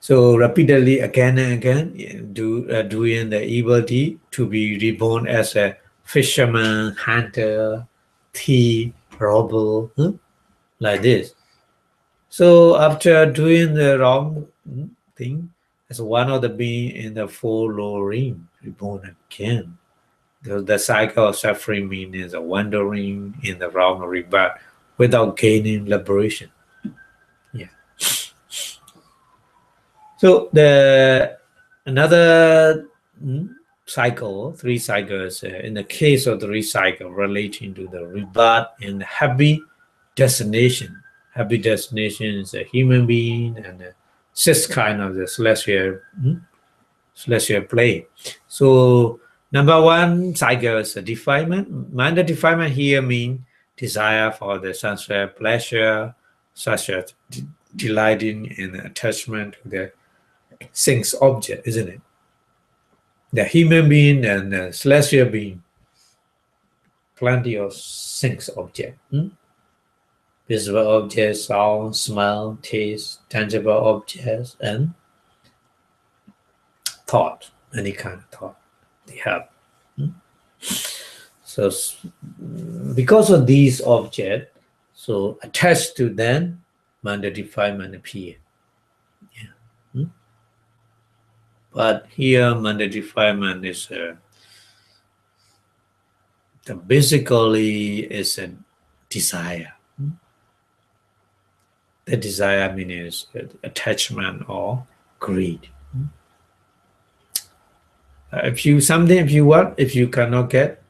So repeatedly again and again, doing the evil deed to be reborn as a fisherman, hunter, thief, robber, like this. So after doing the wrong thing, as one of the being in the following, reborn again. The cycle of suffering means wandering in the wrong rebirth without gaining liberation. Yeah. So the another cycle, three cycles. In the case of the three cycle relating to the rebirth and happy destination. Happy destination is a human being and the sixth kind of the celestial plane. So number one cycle is a defilement. Mind defilement here means desire for the sensual pleasure, such as delighting in attachment to the things object, isn't it? The human being and the celestial being, plenty of things object. Visible objects, sound, smell, taste, tangible objects, and thought, any kind of thought they have. So because of these objects, so attached to them, mind defilement appear. Yeah. But here, mind defilement is basically is a desire. The desire means attachment or greed. If you cannot get,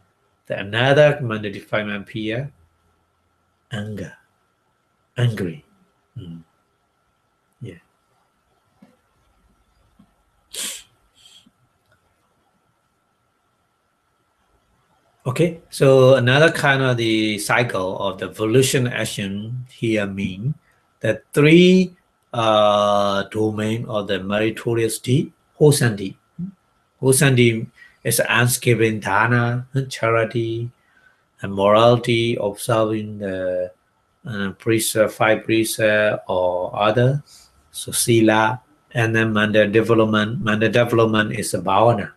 the another mind defilement appear, anger, angry. Yeah. Okay, so another kind of the cycle of the volition action here mean the three domain of the meritorious deed, wholesome deed. Wholesome deed is unscaping dana, charity, and morality, observing the precept, five precept or other, so sila, and then manda development. Manda development is a bhavana,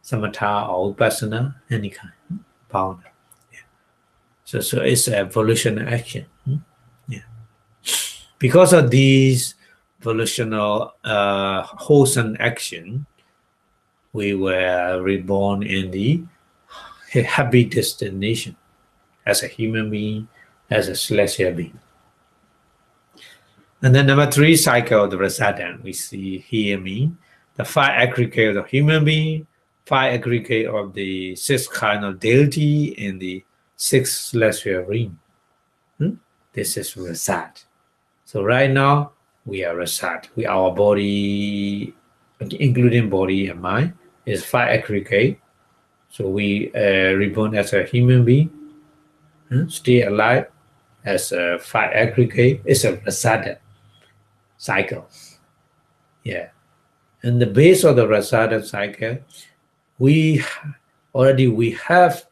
samatha or upasana, any kind. Pound. Yeah. So it's a volitional action. Yeah. Because of these volitional wholesome action, we were reborn in the happy destination as a human being, as a celestial being. And then number three cycle of the Rasadan, we see here mean the five aggregate of the human being, five aggregate of the six kind of deity in the six celestial realm. This is Rasad. So right now we are Rasad. Our body, including body and mind, is five aggregate. So we reborn as a human being, stay alive as a five aggregate. It's a Rasada cycle. Yeah. And the base of the Rasada cycle, we have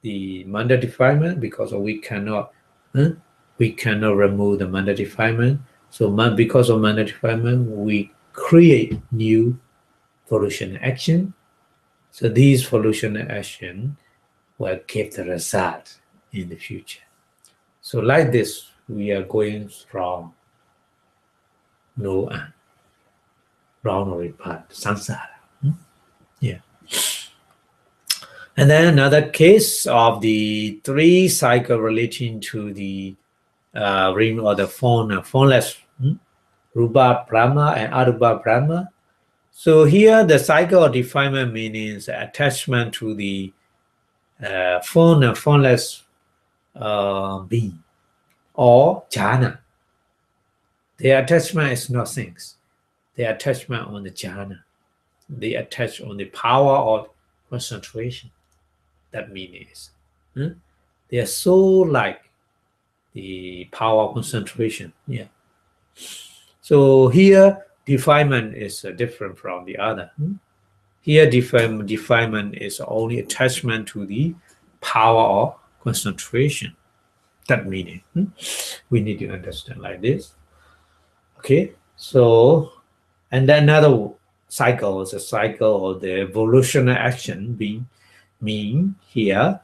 the manda defilement because we cannot remove the manda defilement. So because of manda defilement, we create new volitional action. So these volitional action will give the result in the future. So like this, we are going from no end, round or repart, samsara. Yeah. And then another case of the three cycle relating to the ring or the formless Rupa Brahma and Arupa Brahma. So here the cycle of defilement means attachment to the formless being or jhana. The attachment is not things. The attachment on the jhana. They attach on the power of concentration. That means they are so like the power of concentration. Yeah. So here defilement is different from the other. Here defilement is only attachment to the power of concentration. That meaning we need to understand like this. Okay, so And then another cycle is a cycle of the evolutionary action being mean here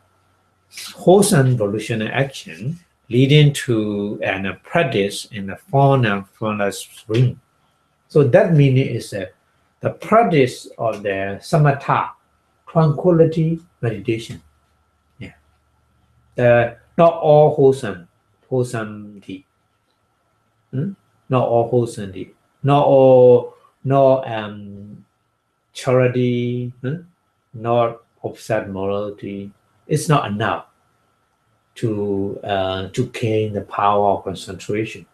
wholesome volitional action leading to an practice in the fauna spring. So that meaning is the practice of the samatha, tranquility meditation. Yeah. Not all wholesome deed. Not all wholesome deed. Not all no charity, not offset morality. It's not enough to gain the power of concentration.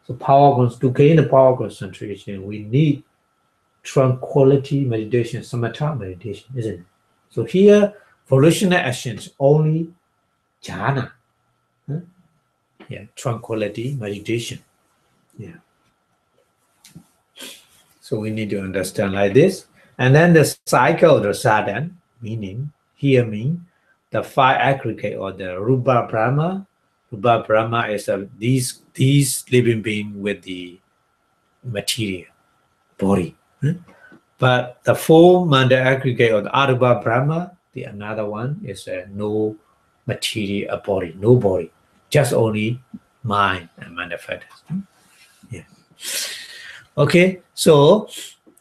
So to gain the power of concentration, we need tranquility meditation, samatha meditation, isn't it? So here, volitional actions only jhana. Yeah, tranquility meditation. Yeah. So we need to understand like this. And then the cycle of the sadhan, meaning here mean the five aggregate or the rupa brahma. Rupa brahma is these living being with the material body. But the four manda aggregate of the arupa brahma, the another one is no material body, no body, just only mind and manifest. Yeah. Okay, so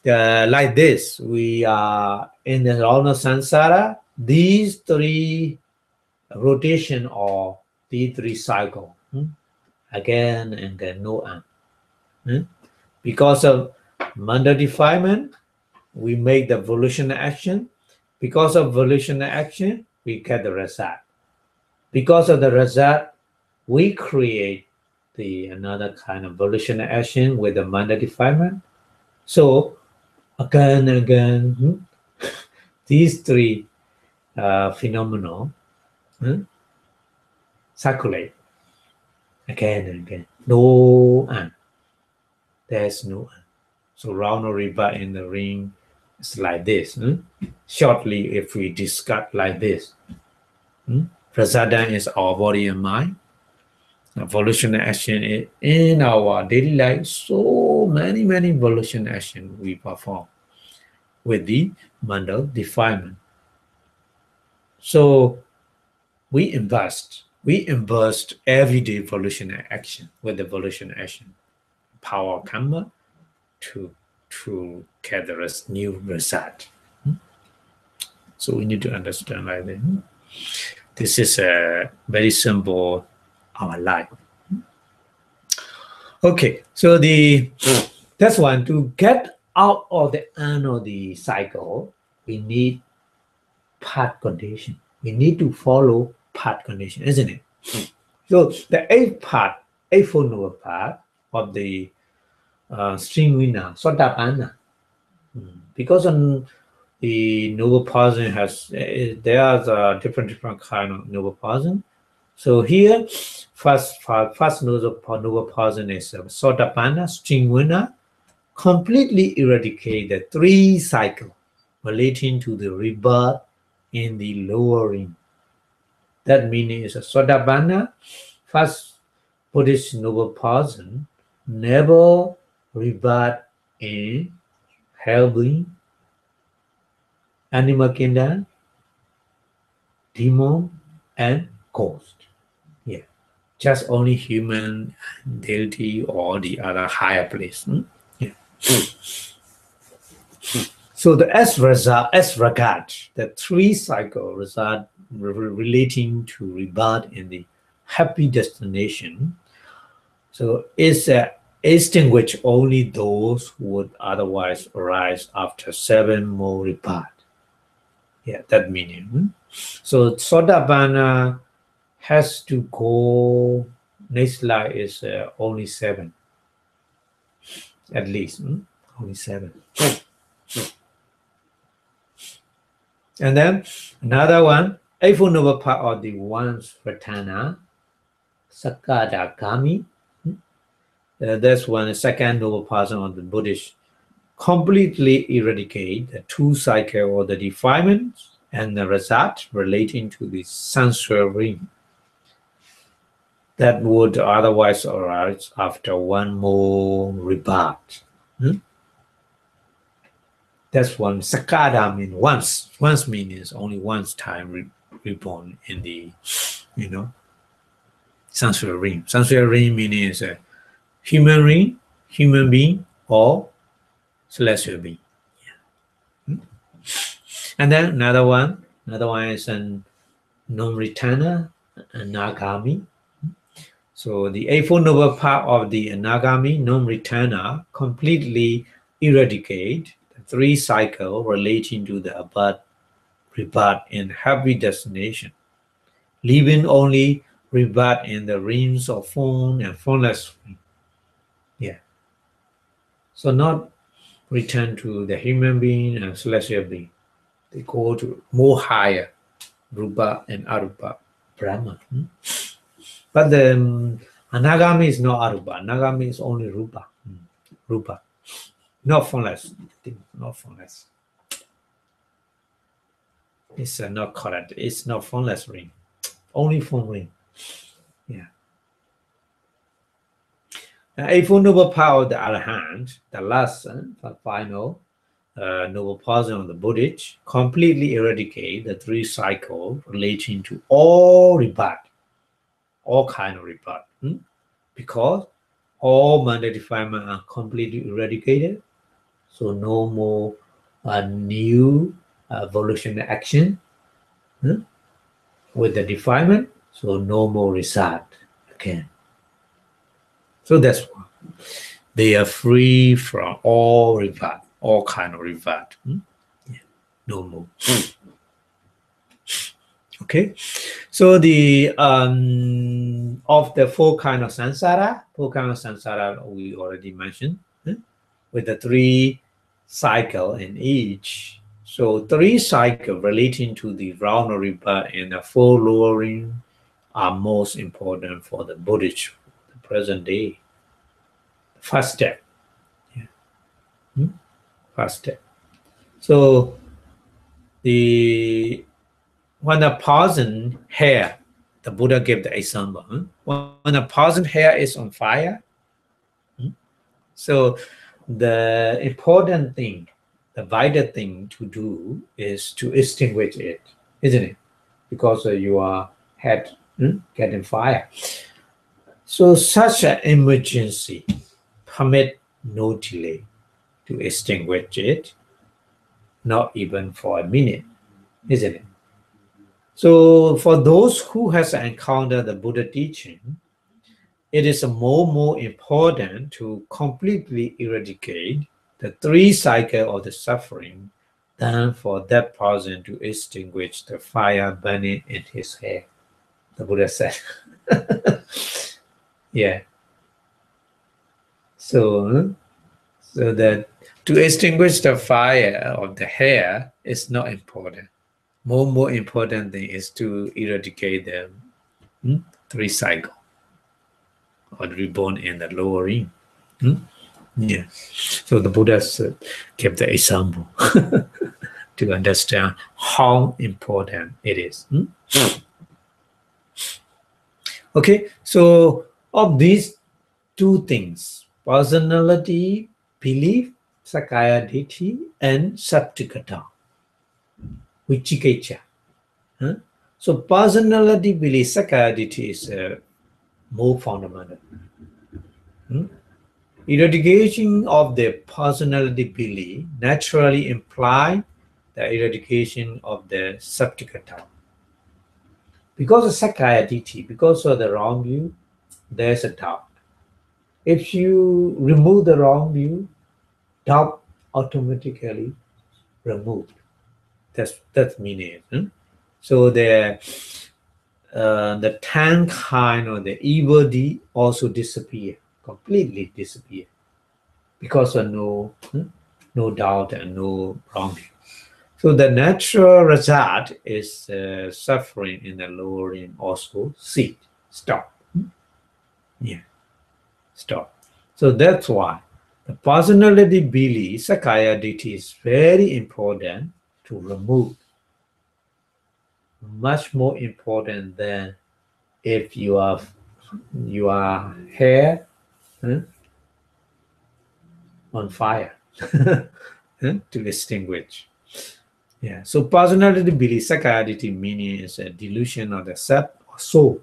like this, we are in the round of samsara. These three rotation or these three cycle again and then no end. Because of manda defilement, we make the volitional action. Because of volitional action, we get the result. Because of the result, we create another kind of volitional action with the manda defilement. So again and again, these three phenomena circulate again and again. No end. There's no end. So round or river in the ring is like this. Shortly, if we discuss like this, Prasadhan is our body and mind. Volitional action is in our daily life. So many volitional action we perform with the mandal defilement. So we invest everyday volitional action with the volitional action power karma to get us new result. So we need to understand like that. This is a very simple our life. Okay, so that's one. To get out of the end of the cycle, we need path condition. We need to follow path condition, isn't it? So the eightfold noble path of the string winner, Sotapanna, because on the noble person there are different kind of noble person. So here, first noble person is Sotapanna, string winner, completely eradicate the three cycle relating to the rebirth in the lower ring. That meaning is a Sotapanna, first Buddhist noble person, never rebirth in hell being, animal kingdom, demon, and ghost. Yeah, just only human, deity, or the other higher place. Yeah. So as regard the three cycle result relating to rebirth in the happy destination, so it's extinguish only those who would otherwise arise after 7 more rebirth. Yeah, that meaning. So Sotapanna has to go, next life is only 7. At least, only 7. And then another one, eightfold noble path of the one's Ratana, Sakadagami. That's one, second noble person of the Buddhist, completely eradicate the two cycle or the defilements and the result relating to the sensual ring that would otherwise arise after 1 more rebirth. That's one. Sakada means once. Once means only once time reborn in the, Sanskrit ring. Sanskrit ring means a human ring, human being, or celestial being. Yeah. And then another one is an non-returner, a Nagami. So the Eightfold Noble Path of the Anagami non-returner completely eradicate the three cycles relating to the above, rebirth, and happy destination, leaving only rebirth in the realms of form and formless. Yeah. So not return to the human being and celestial being. They go to more higher, Rupa and Arupa, Brahma. But the Anagami is not Arupa. Anagami is only Rupa. Rupa. Not formless. Not formless. It's not correct. It's not formless ring. Only form ring. Yeah. Eightfold Noble Power of the Arahant, the last final noble position of the Buddhist, completely eradicate the three cycles relating to all rebirth, all kind of rebirth. Because all mandate defilement are completely eradicated, so no more new volitional action with the defilement, so no more result again. So that's why they are free from all rebirth, all kind of rebirth. Yeah. No more. Okay, so the of the four kind of samsara we already mentioned, with the three cycle in each. So three cycle relating to the round of rebirth and the four lowering are most important for the Buddhist, the present day. First step. Yeah. First step. So when a person hair, the Buddha gave the example. When a person hair is on fire, so the important thing, the vital thing to do is to extinguish it, isn't it? Because your head getting fire. So such an emergency permit no delay to extinguish it, not even for a minute, isn't it? So for those who has encountered the Buddha teaching, it is more important to completely eradicate the three cycle of the suffering than for that person to extinguish the fire burning in his hair. The Buddha said. Yeah. So that to extinguish the fire of the hair is not important. More important thing is to eradicate the three cycle or reborn in the lower ring. Yeah. So the Buddha gave the example to understand how important it is. Okay, so of these two things, personality, belief, Sakaya Ditti, and Sattikata, Vichikecha. So personality, belief, Sakaya Ditti is more fundamental. Eradication of the personality belief naturally implies the eradication of the Sattikata. Because of Sakaya Ditti, because of the wrong view, there's a doubt. If you remove the wrong view, doubt automatically removed. That's meaning. So the 10 kind of the evil deed also disappear, completely disappear, because of no doubt and no wrong view. So the natural result is suffering in the lower limb also cease, stop. Yeah, stop. So that's why the personality belief, Sakaya Ditti, is very important to remove. Much more important than if your hair on fire. to extinguish. Yeah. So personality belief, psychiatrity meaning is a delusion of the self or soul.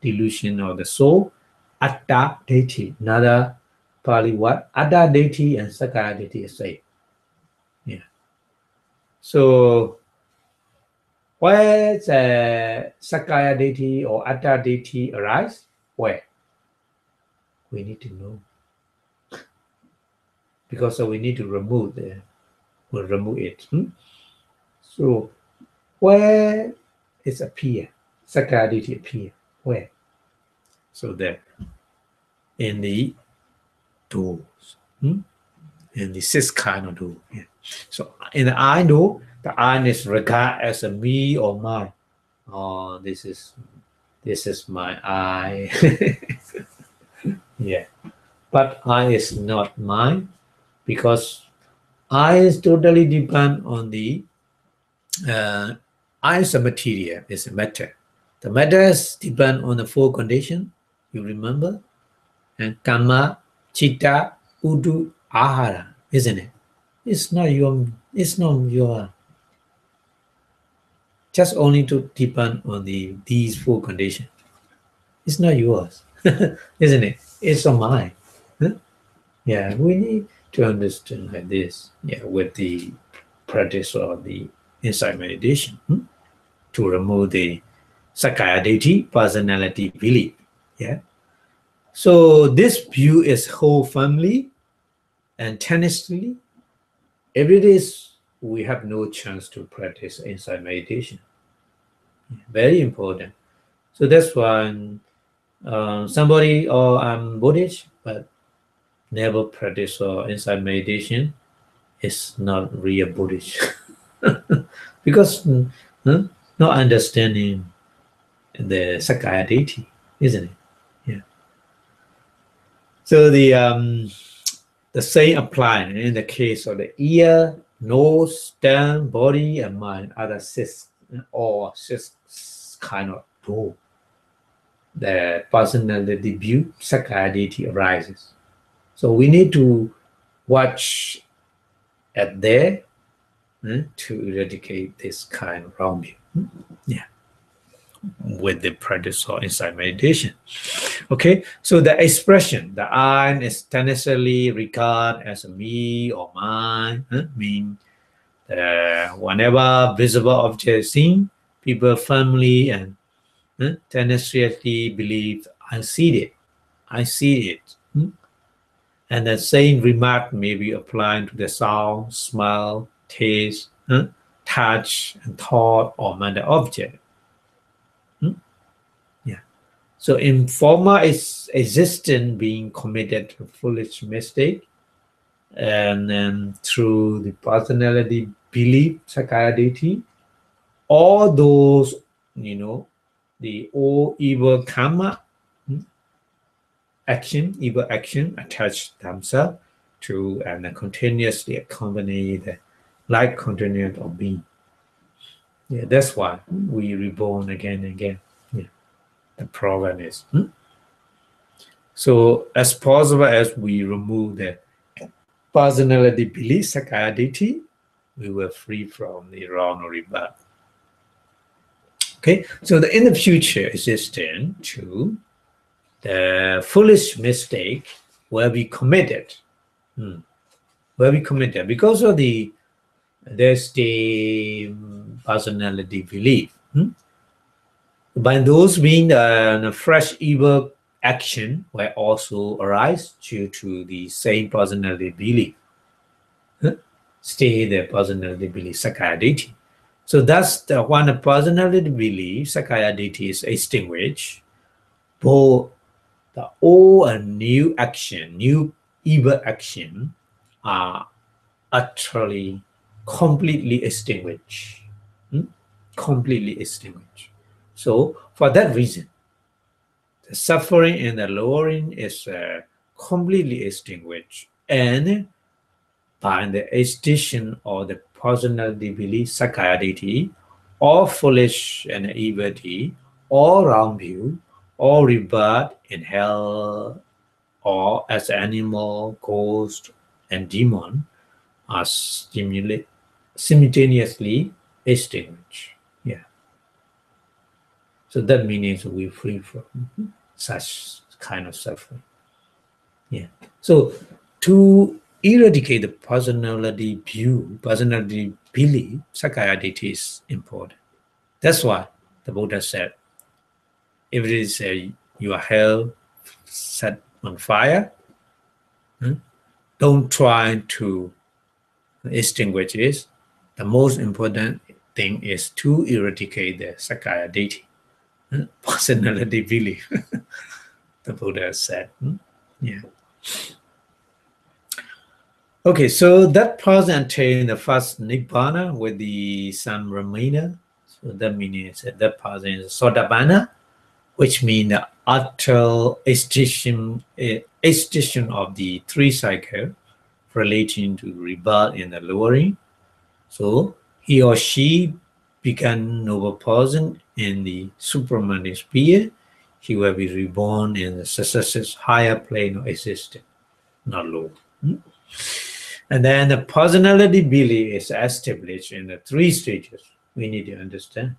Delusion of the soul, atta deity. Another Pali word, atta deity and psychiatrity is same. Yeah. So where the Sakaya deity or Atta deity arise? Where? We need to know. Because we need to remove it. So where it appear? Sakaya deity appear. Where? So there. In the doors. In the sixth kind of door. Yeah. So in the eye door, the eye is regarded as a me or mine. Oh, this is my eye. Yeah. But I is not mine because I is totally depend on the I is a material, is a matter. The matter is depend on the four conditions, you remember? And Kama, Chitta, Udu, Ahara, isn't it? It's not your just only to depend on these four conditions. It's not yours, isn't it? It's on mine. Huh? Yeah, we need to understand like this. Yeah, with the practice of the insight meditation to remove the Sakaya deity, personality belief. Yeah. So this view is whole family and tenaciously. Every day we have no chance to practice insight meditation. Very important. So that's why somebody or I'm Buddhist, but never practice or insight meditation is not real Buddhist. Because not understanding the Sakaya deity, isn't it? Yeah. So the same apply in the case of the ear, nose, tongue, body, and mind, other six kind of door. The personality view, Sakaya deity arises. So we need to watch at there to eradicate this kind of wrong view. Yeah. With the practice or insight meditation. Okay, so the expression, the I is tenaciously regarded as a me or mine, mean whenever visible object is seen, people firmly and tenaciously believe I see it. I see it. And the same remark may be applied to the sound, smell, taste, touch, and thought or matter object. Yeah. So informer is existence being committed to foolish mistake, and then through the personality belief, psychiatry, all those, the all evil karma, evil action attach themselves to and continuously accompany the life continuum of being. Yeah, that's why we reborn again and again. Yeah, the problem is. So as possible as we remove the personality belief, psychiatry, we were free from the wrong or rebirth. Okay, so in the future existence to the foolish mistake where we committed, because of there's the personality belief. By those being the fresh evil action will also arise due to the same personality belief. Stay the personality belief, Sakaya. So that's the one the personality belief, Sakaya is extinguished. Both the old and new action, new evil action are utterly, completely extinguished. Completely extinguished. So for that reason, the suffering and the lowering is completely extinguished. And by the extinction of the personality belief, Sakaya, all foolish and evil, all wrong view, all rebirth in hell or as animal, ghost, and demon are simultaneously extinguished. Yeah. So that means we're free from such kind of suffering. Yeah. So to eradicate the personality view, personality belief, Sakaya Ditti is important. That's why the Buddha said, if it is your hell set on fire, don't try to extinguish it. The most important thing is to eradicate the Sakaya Ditti, personality belief. The Buddha said. Yeah. Okay, so that person attained the first Nibbana with the some remainder. So that means that person is Sotapanna, which means the utter extinction of the three cycle relating to rebirth and the lowering. So he or she become noble person in the supramental sphere. He will be reborn in the successive higher plane of existence, not low. And then the personality belief is established in the three stages. We need to understand.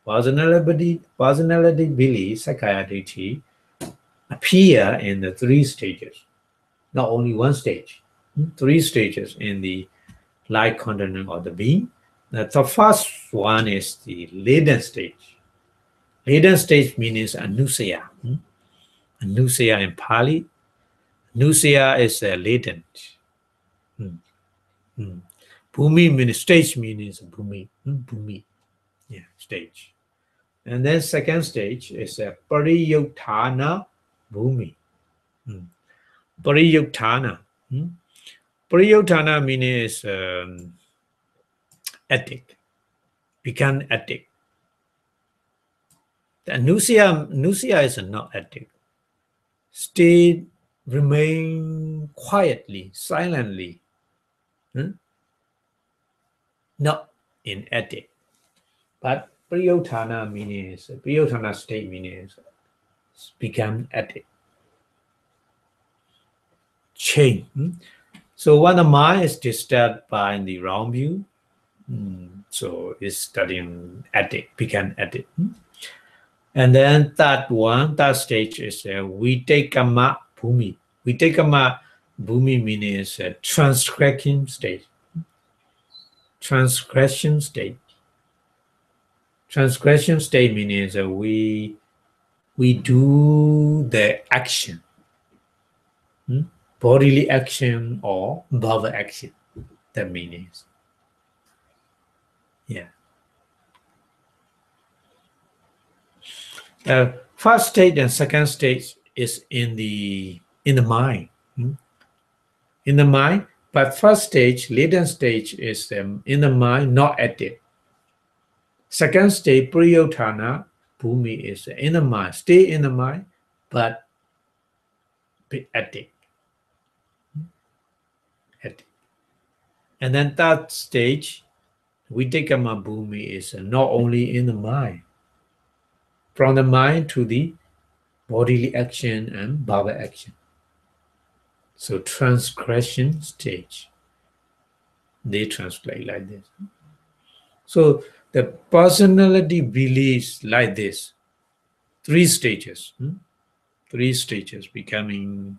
Personality belief, Sakaya appear in the three stages, not only one stage, three stages in the light continent of the being. The first one is the latent stage. Latent stage means anusaya. Anusaya in Pali. Anusaya is latent. Bhumi means stage means bhumi. Bhumi. Yeah, stage. And then second stage is a pariyuttana bhumi. Pariyuttana. Pariyuttana means ethic. Become ethic. The Nusia is not ethic. Stay, remain quietly, silently, not in ethic. But Priyotana means, Priyotana state means become ethic. Change. So when the mind is disturbed by the wrong view, so it's studying ethic, become ethic. And then that stage is Vitakama Bhumi. Vitakama Bhumi means transgression stage. Transgression state. Transgression state means we do the action, bodily action or bhava action. That means, yeah. First stage and second stage is in the mind. In the mind, but first stage, latent stage is in the mind, not active. Second stage, Priyotana Bhumi is in the mind, stay in the mind, but be active. And then third stage, Vitakama Bhumi is not only in the mind, from the mind to the bodily action and bhava action. So transgression stage. They translate like this. So the personality believes like this. Three stages. Becoming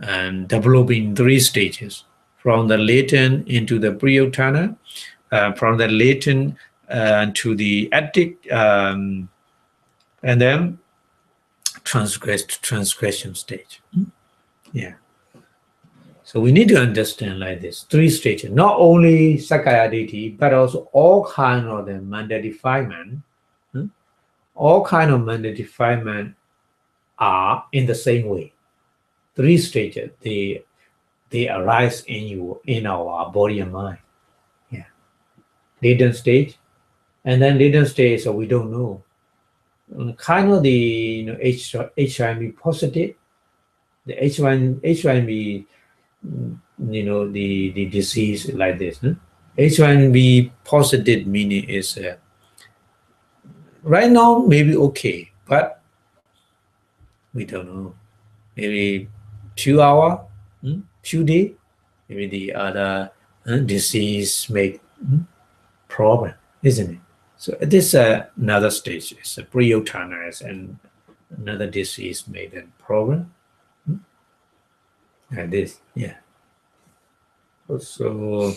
and developing three stages. From the latent into the Priyotana, from the latent to the ethic, and then transgression stage. Yeah. So we need to understand like this, three stages, not only Sakaya Ditti, but also all kind of the mental defilement. All kind of mental defilement are in the same way. Three stages, they arise in our body and mind. Yeah. Latent stage, and then latent stage, so we don't know. Kind of the HIV positive, the HIV the disease like this. HIV positive meaning is right now maybe okay, but we don't know. Maybe few hour, few day, maybe the other disease make problem, isn't it? So this another stage is a pre-utana, and another disease made a problem. And this, yeah. So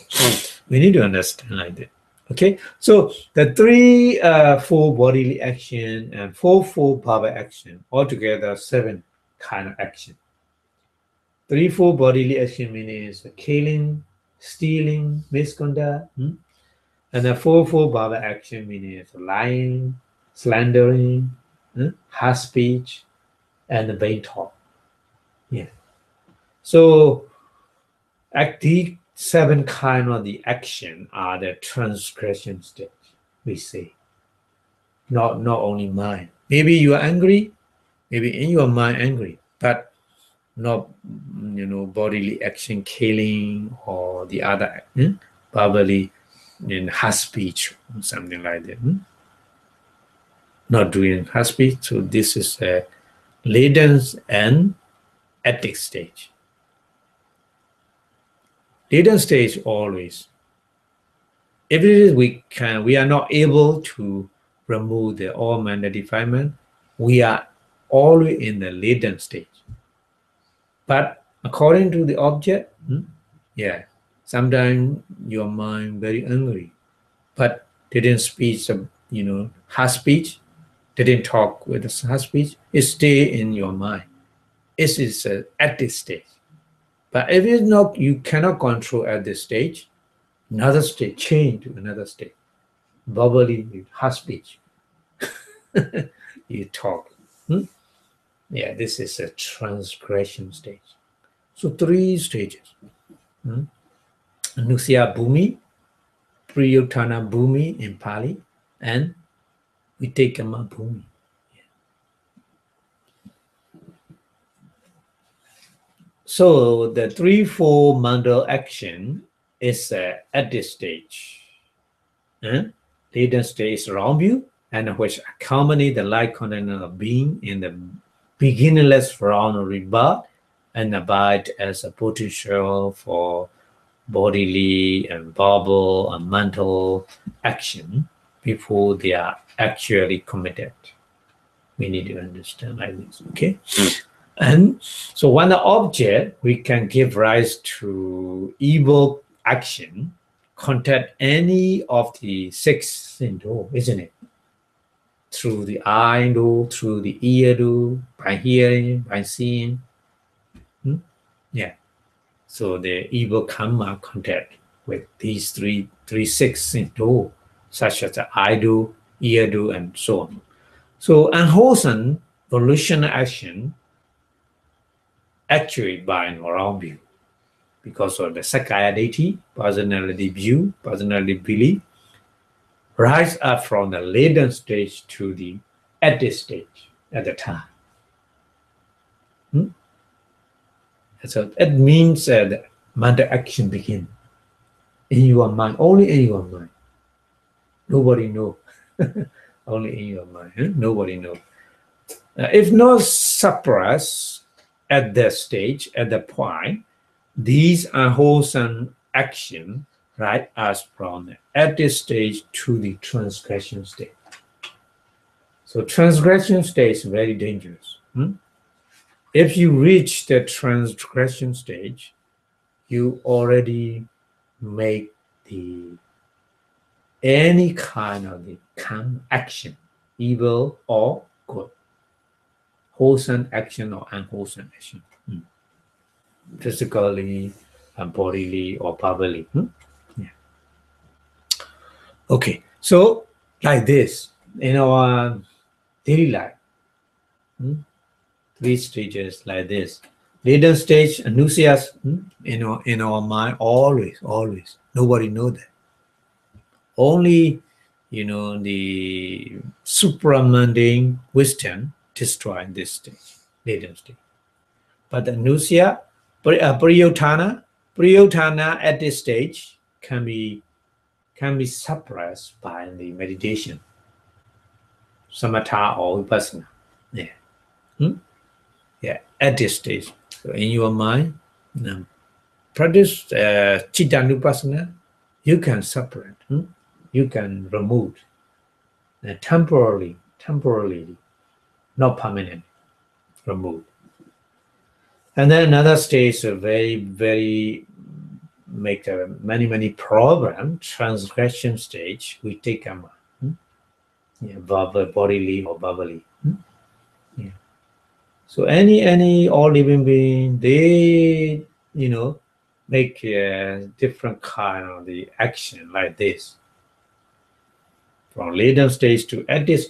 we need to understand like that. Okay, so the three four bodily action and four power action, altogether 7 kind of action. 3 4 bodily action means killing, stealing, misconduct, and the 4 power action means lying, slandering, harsh speech, and vain talk. Yeah. So these 7 kind of the action are the transgression stage, we say. Not only mind. Maybe you are angry, maybe in your mind angry, but not bodily action, killing or the other verbally in harsh speech or something like that. Not doing harsh speech. So this is a latent and ethic stage. Latent stage always. If it is we are not able to remove the all manner defilement, we are always in the latent stage. But according to the object, yeah, sometimes your mind very angry, but didn't speak some, harsh speech, didn't talk with the harsh speech, it stay in your mind. It is at this stage. But if it's not, you cannot control at this stage, another stage, change to another stage. Bubbly, harsh speech. You talk. Yeah, this is a transgression stage. So 3 stages. Nusya Bhumi, Priyotana Bhumi in Pali, and Vitekama Bhumi. So the 3 4 mandal action is at this stage. Latent stage is round view, and which accompany the light content of being in the beginningless round rebirth and abide as a potential for bodily and verbal and mental action before they are actually committed. We need to understand like this, okay? And so when the object, we can give rise to evil action, contact any of the 6 senses, isn't it? Through the eye, through the ear, by hearing, by seeing. Yeah. So the evil karma contact with these three 6 senses, such as the eye, ear, and so on. So unwholesome volitional action actuate by an around view because of the Sakaya deity, personality view, personality belief, rise up from the latent stage to the at this stage at the time. So it means that mental action begins in your mind, only in your mind. Nobody knows. Only in your mind. Nobody knows. If not suppressed at that stage, at that point, these unwholesome action right us from at this stage to the transgression stage. So transgression stage is very dangerous. If you reach the transgression stage, you already make any kind of the action, evil or good, wholesome action or unwholesome action, physically, bodily, or verbally. Yeah. Okay, so like this in our daily life, 3 stages like this. Latent stage, anusias, in our mind, always. Nobody knows that. Only, the supramundane wisdom destroy this stage, latent stage. But the anusia, priyotana at this stage can be suppressed by the meditation, samatha or vipassana. Yeah. Yeah, at this stage. So in your mind, practice Chitta Nupassana, you can separate, you can remove temporarily, not permanent, remove. And then another stage, a very make many problem, transgression stage. We take karma, bodily or verbally. Yeah. So any all living being, they make a different kind of the action like this, from latent stage to at this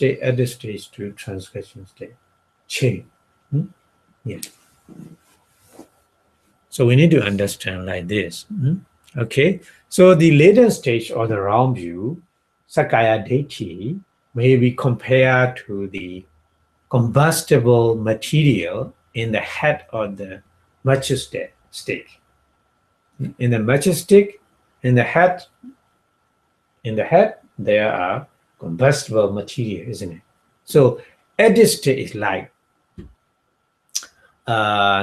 stage to transgression stage, change. Yeah. So we need to understand like this. Okay. So the latent stage or the round view, Sakaya Deity, may be compared to the combustible material in the head of the matchstick. In the matchstick, in the head, there are combustible material, isn't it? So at this stage is like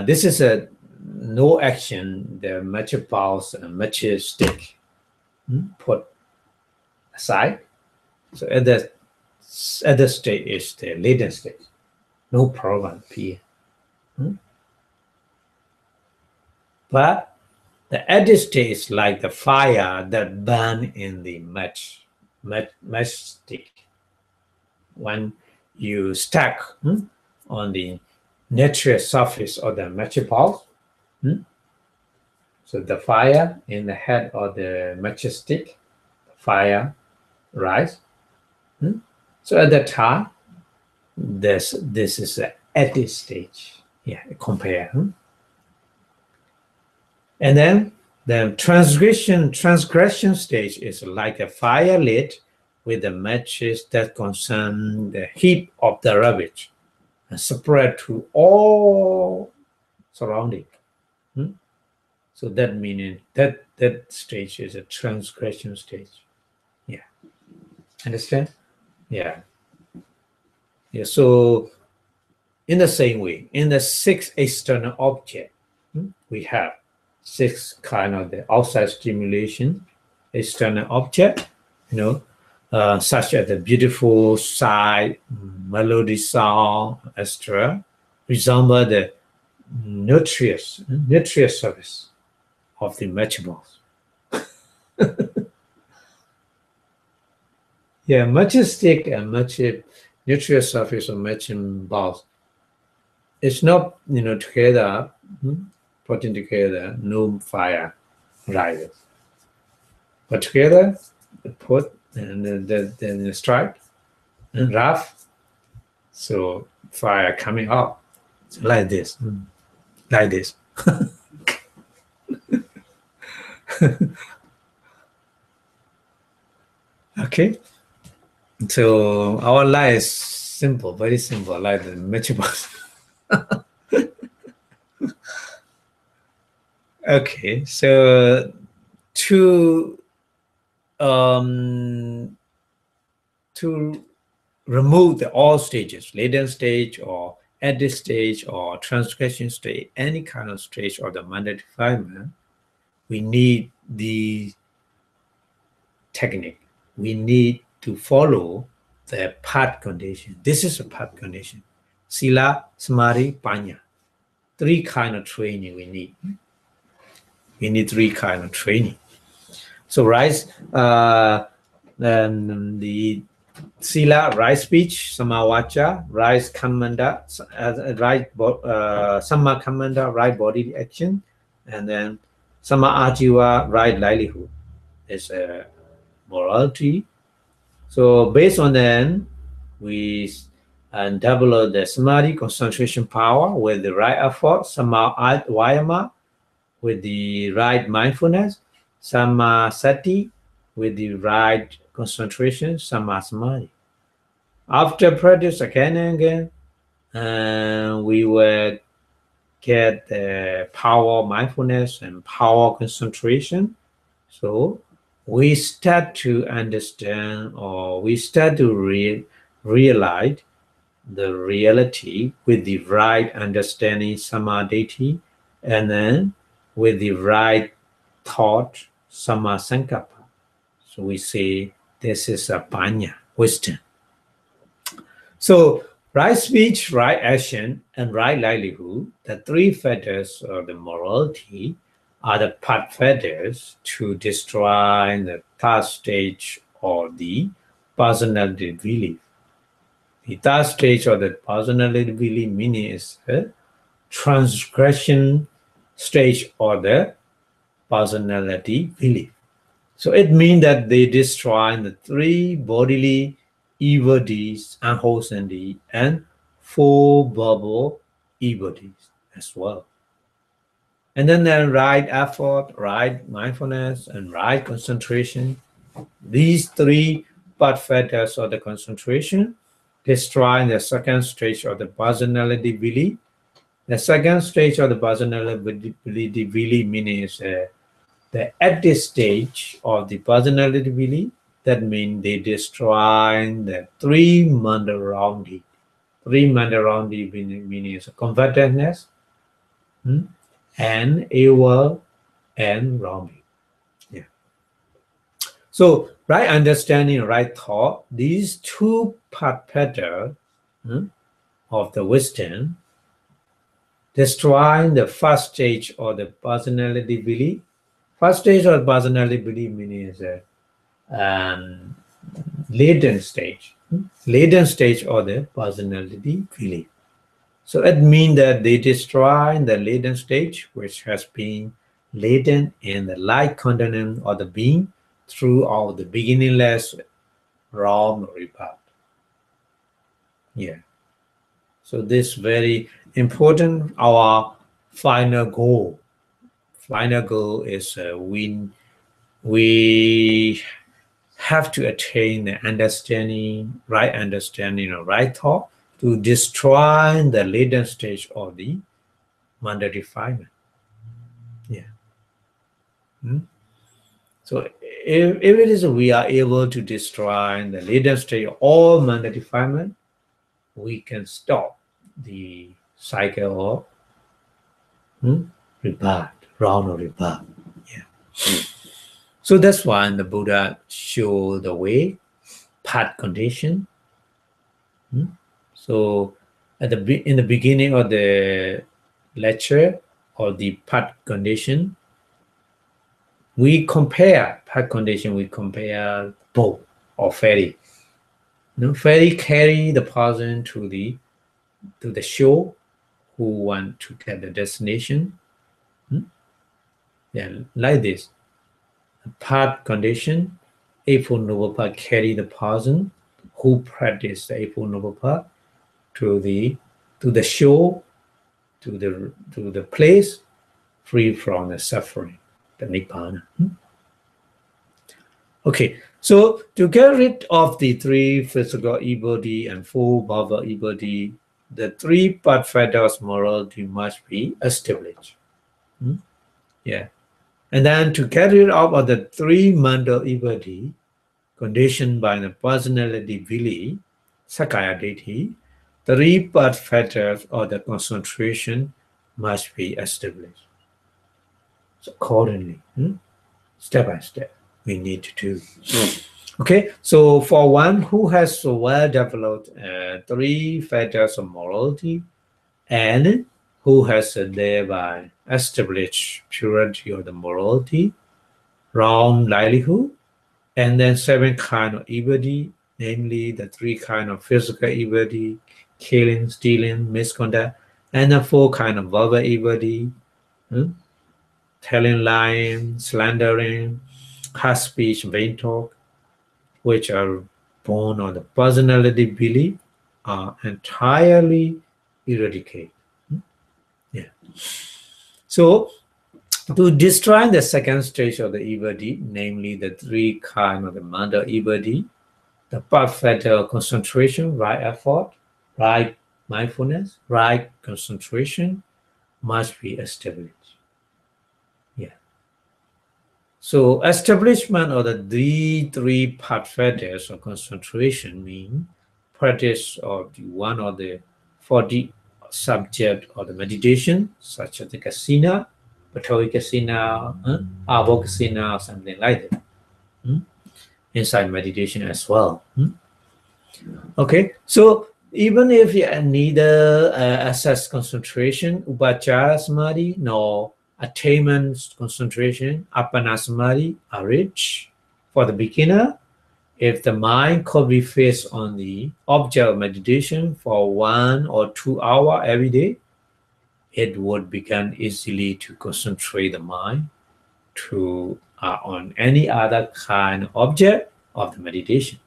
this is a no action. The match balls and matchstick put aside. So at the state is the latent state. No problem here. But the edge state is like the fire that burn in the matchstick. When you stack on the natural surface of the match balls, so the fire in the head of the matchstick, fire rise. So at that time, this is the edge stage. Yeah, compare. And then the transgression stage is like a fire lit with the matches that concern the heap of the rubbish and spread to all surrounding. So that meaning that stage is a transgression stage. Yeah. Understand? Yeah. Yeah. So in the same way, in the 6 external object, we have 6 kind of the outside stimulation, external object, such as the beautiful sight, melody, sound, etc., resemble the nutritious surface of the matchballs. Yeah, matchstick and nutritious surface of matching balls. It's not together, putting together, no fire rises. But together, put and then strike and rough, so fire coming up, so like this, like this. Okay, so our life is simple, very simple, like the matchbox. Okay, so to remove the all stages, latent stage or at this stage or transgression stage, any kind of stage or the mandate defilement, we need the technique. We need to follow the path condition. This is a path condition. Sila, Samadhi, Panya. 3 kind of training we need. We need 3 kind of training. So rise, the Sila, right speech, Samavacha, right Kamanda, Samma Kamanda, right body action, and then Samma Ajiva, right livelihood is a morality. So based on that, we develop the Samadhi concentration power with the right effort, Samma Vayama with the right mindfulness, Samma Sati with the right concentration, Samma Samadhi. After practice again and again, we will get the power mindfulness and power concentration. So we start to understand, or we start to realize the reality with the right understanding, samadhi, and then with the right thought, Sama Sankappa. So we say this is a panya, wisdom. So right speech, right action, and right livelihood, the three fetters of the morality, are the path fetters to destroy the third stage of the personality belief. The third stage of the personality belief meaning is the transgression stage of the personality belief. So it means that they destroy the three bodily evil deeds, unwholesome deeds, and four verbal evil deeds as well. And then the right effort, right mindfulness, and right concentration. These three path fetters of the concentration destroy the second stage of the personality belief. The second stage of the personality belief meaning is at this stage of the personality belief, that means they destroy the three mandaraundi. Three mandaraundi meaning is competentness, and evil and wronging. Yeah. So right understanding, right thought, these two part pattern of the wisdom destroy the first stage of the personality belief. First stage of personality belief meaning is latent stage of the personality belief. So it means that they destroy the latent stage, which has been latent in the light content of the being throughout the beginningless realm rebirth. Yeah. So this very important. Our final goal. Final goal is we have to attain the understanding, right understanding, or right thought to destroy the latent stage of the manda defilement. Yeah. So if it is we are able to destroy the latent stage of all manda defilement, we can stop the cycle of rebirth, round of rebirth. Yeah. So that's why the Buddha showed the way, path condition. So in the beginning of the lecture or the path condition, we compare path condition. We compare boat or ferry. Ferry carry the person to the shore who want to get the destination. Yeah, like this. Path condition, Eightfold Noble Path carry the person who practice the Eightfold Noble Path to the shore, to the place free from the suffering, the nibbana. Okay, so to get rid of the three physical evil deeds and four verbal evil deeds, the three path fetters morality must be established. Yeah, and then to get rid of the three mental evil deeds conditioned by the personality belief, Sakaya Ditti, three path fetters or the concentration must be established. So accordingly, step by step, we need to do. Okay, so for one who has well developed three fetters of morality and who has thereby established purity of the morality, wrong livelihood, and then seven kind of evil deed, namely the three kind of physical evil deed, killing, stealing, misconduct, and the four kind of verbal evil deed, telling, lying, slandering, harsh speech, vain talk, which are born on the personality belief, are entirely eradicated. Yeah. So to destroy the second stage of the evil deed, namely the three kind of the manda evil deed, the perfect concentration, right effort, right mindfulness, right concentration must be established. Yeah. So establishment of the three path fetters of concentration mean practice of the one of the 40 subject of the meditation, such as the kasina, Pathoikasina, Avokasina, something like that. Inside meditation as well. Okay, so even if you neither assess concentration, upachara samadhi, nor attainment concentration, uppanna samadhi are rich for the beginner. If the mind could be fixed on the object of meditation for 1 or 2 hours every day, it would begin easily to concentrate the mind to on any other kind of object of the meditation.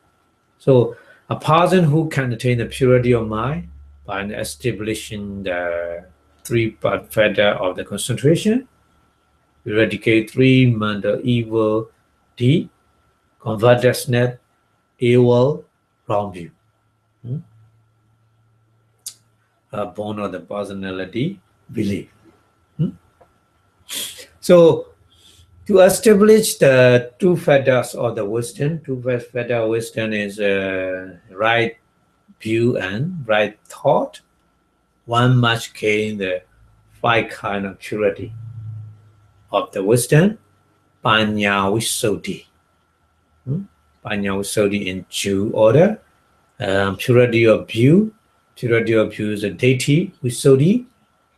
So a person who can attain the purity of mind by establishing the 3-part fetter of the concentration, eradicate 3 mental evil deed, covetousness, evil, wrong view, born of the personality belief. So to establish the 2 fetters of the wisdom, 2 fetter of wisdom is right view and right thought. One must gain the 5 kind of purity of the wisdom, panya visuddhi. Panya visuddhi in due order. Purity of view. Purity of view is a deity visuddhi.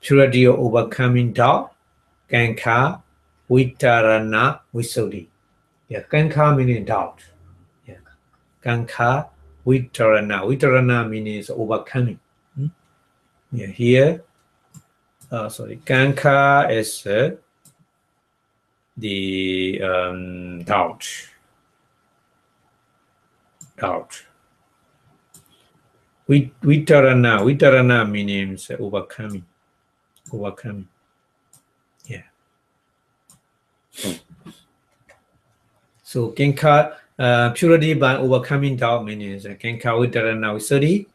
Purity of overcoming doubt. Kankha vitarana visuddhi. Yeah, kankha meaning doubt. Yeah. Kankha vitarana. Vitarana means overcoming. Yeah, here, kankha is the doubt. Vitarana means overcoming. Yeah. So kankha, purity by overcoming doubt means kankha vitarana visuddhi,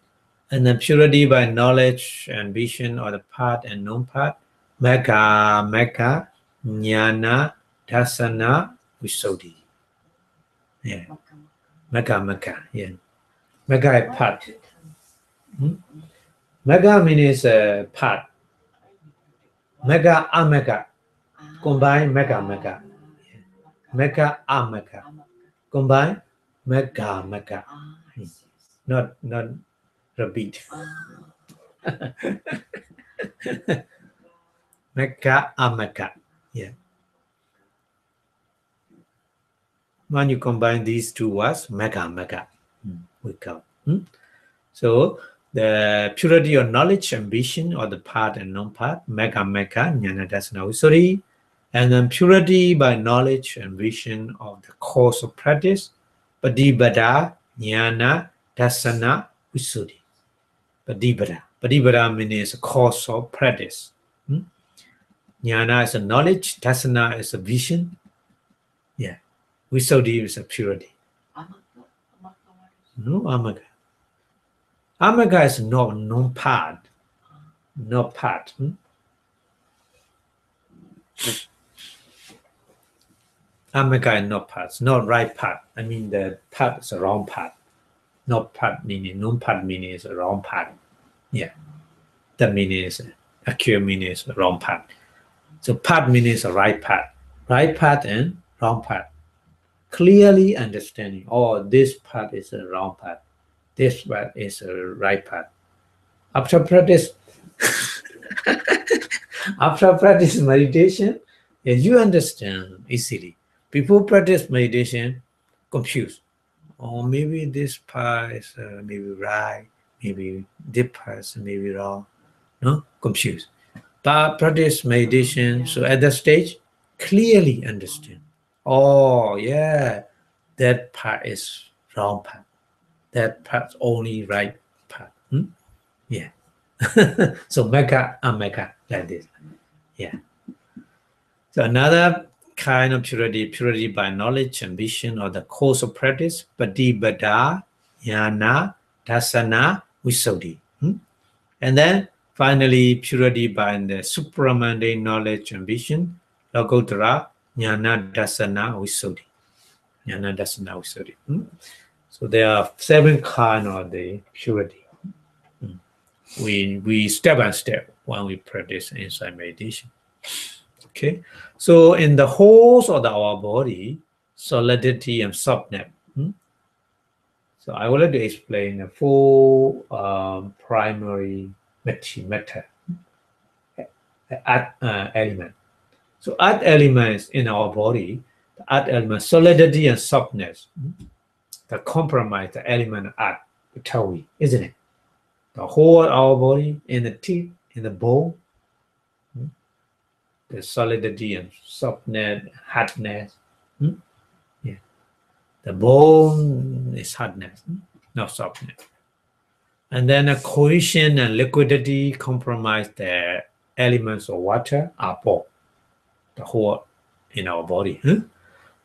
and then purity by knowledge and vision or the path and non-path, mekha, jnana, dasana, visuddhi. Yeah. Mekha, yeah. Mekha is path. Mekha means path. Mekha, amekha. Combine mekha. Mekha, amekha. Combine mekha. Not repeat. Mekha, amekha. Yeah. When you combine these 2 words, mekha, we go. So the purity of knowledge and vision or the path and non-path, mekha, jnana, dasana, visuddhi, and then purity by knowledge and vision of the course of practice, patipada, jnana, dasana, visuddhi. Patipada means a course of practice. Jnana is a knowledge, dasana is a vision. Yeah. Visuddhi is a purity. No, amagga. Amagga is not non-path. Not path. Amagga is not path, not right path. I mean the path is a wrong path. Not path meaning, non-path meaning is a wrong path. Yeah. That means accurate meaning is a wrong path. So path means a right path. Right path and wrong path. Clearly understanding, this path is a wrong path. This path is a right path. After practice meditation, you understand easily. Before practice meditation, confused. Maybe this path is maybe right, maybe this path is maybe wrong. No, confused. But practice meditation, so at that stage, clearly understand. Yeah, that path is wrong path. That path only right path. Yeah. So mekha, amekha, like this. Yeah. So another kind of purity by knowledge and vision or the course of practice, patipada, jnana, dasana, visuddhi. And then finally, purity by the supramundane knowledge and vision, lokuttara, jnana, dasana, visuddhi. Jnana, dasana, visuddhi. So there are 7 kinds of the purity. We step by step when we practice insight meditation. Okay, so in the whole of our body, solidity and softness. So I would like to explain the four primary matter element. So earth elements in our body, the earth element, solidity and softness, that compromise the element of earth, the tawi, isn't it? The whole of our body, in the teeth, in the bone, the solidity and softness, hardness. Yeah. The bone is hardness, not softness. And then a cohesion and liquidity compromise the elements of water, apo, the whole in our body.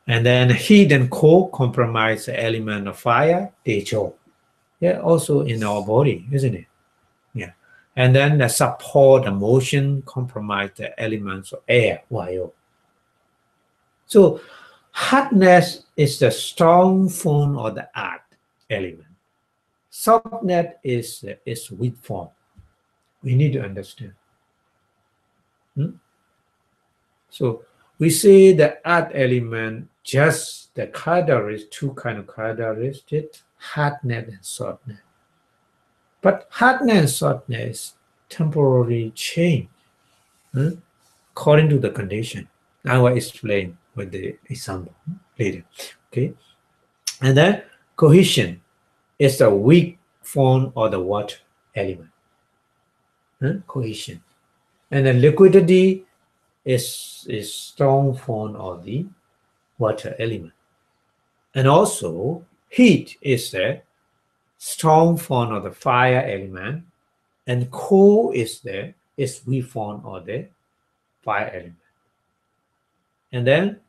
And then heat and cold compromise the element of fire, tejo. Yeah, also in our body, isn't it? Yeah. And then the support, the motion compromise the elements of air, vayu. So hardness is the strong form of the earth element. Softness is weak form. We need to understand. So we say the earth element just the characteristics, two kind of characteristics, hardness and softness. But hardness and softness temporarily change according to the condition. I will explain with the example later. Okay, and then cohesion is the weak form of the water element. Cohesion, and the liquidity is strong form of the water element, and also heat is the strong form of the fire element, and cold is weak form of the fire element. And then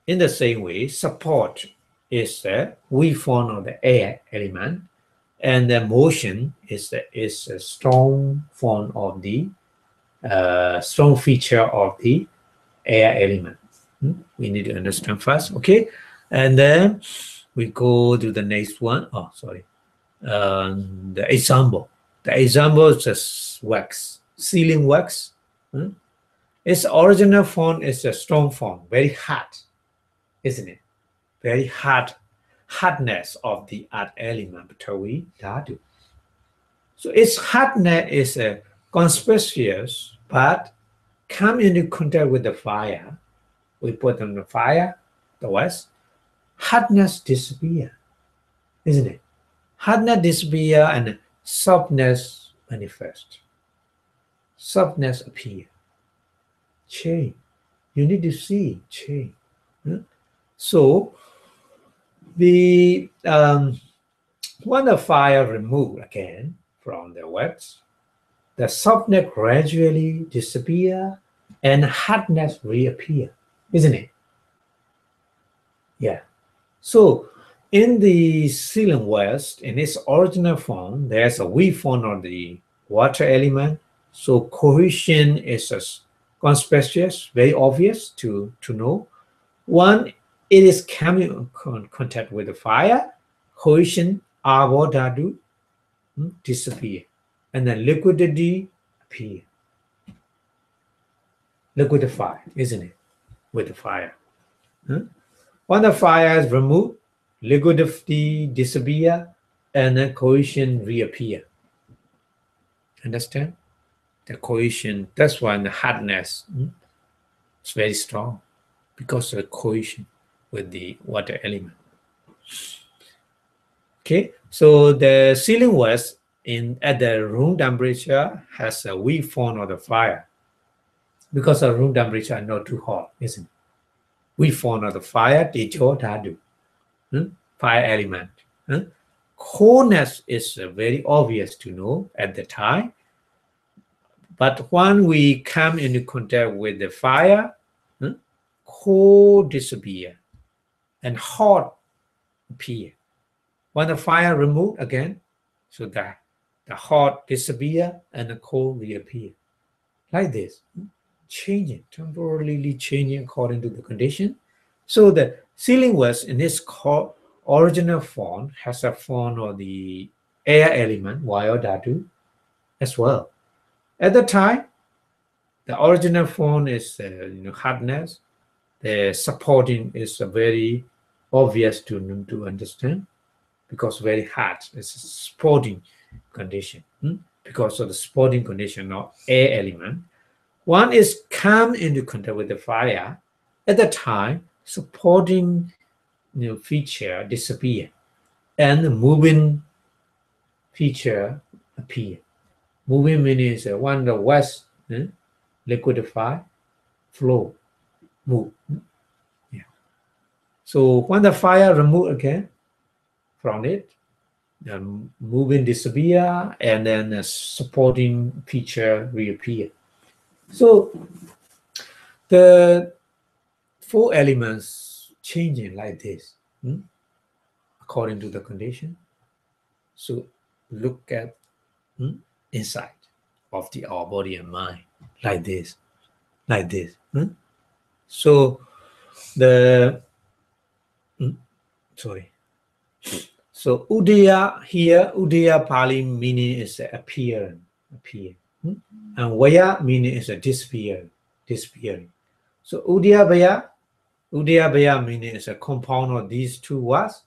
in the same way, support is the weak form of the air element, and the motion is a strong form of the strong feature of the air element. We need to understand first, okay? And then we go to the next one. Oh, sorry. The example. The example is just wax, sealing wax. Its original form is a strong form, very hard, isn't it? Very hardness of the earth element, Ptawi Dhatu. So its hardness is a conspicuous, but come into contact with the fire. We put on the fire, the wax, hardness disappear, isn't it? Hardness disappear and softness manifest. Softness appear. Change. You need to see change. So the when the fire removed again from the wax, the softness gradually disappear and hardness reappear, isn't it? Yeah. So in the sealing wax, in its original form, there's a weak form of the water element. So cohesion is conspicuous, very obvious to know. One, it is coming in contact with the fire, cohesion, avoidadu, disappear, and then liquidity appear. Liquidify, isn't it? With the fire. When the fire is removed, liquidity disappear, and then cohesion reappear. Understand? The cohesion, that's why the hardness is very strong, because of the cohesion with the water element. Okay, so the sealing wax at the room temperature has a weak form of the fire, because the room temperature is not too hot, isn't it? Weak form of the fire, tejo dhatu, fire element. Coldness is very obvious to know at the time, but when we come into contact with the fire, cold disappear and hot appear. When the fire removed again, so that the hot disappear and the cold reappear. Like this, changing, temporarily changing according to the condition. So the sealing wax in its original form has a form of the air element, vayu dhatu, as well. At the time, The original form is hardness. The supporting is very obvious to understand because very hard. It's a supporting condition. Because of the supporting condition of air element. One is come into contact with the fire. At the time, supporting feature disappear and the moving feature appear. Moving means when the waste liquidify, flow, move. Yeah. So when the fire remove again from it, the moving disappear and then the supporting feature reappear. So the four elements changing like this according to the condition. So look at inside of our body and mind like this. So the so udaya here, udaya Pali meaning is appear, and vaya meaning is a disappearing. So udaya bhaya meaning is a compound of these two words.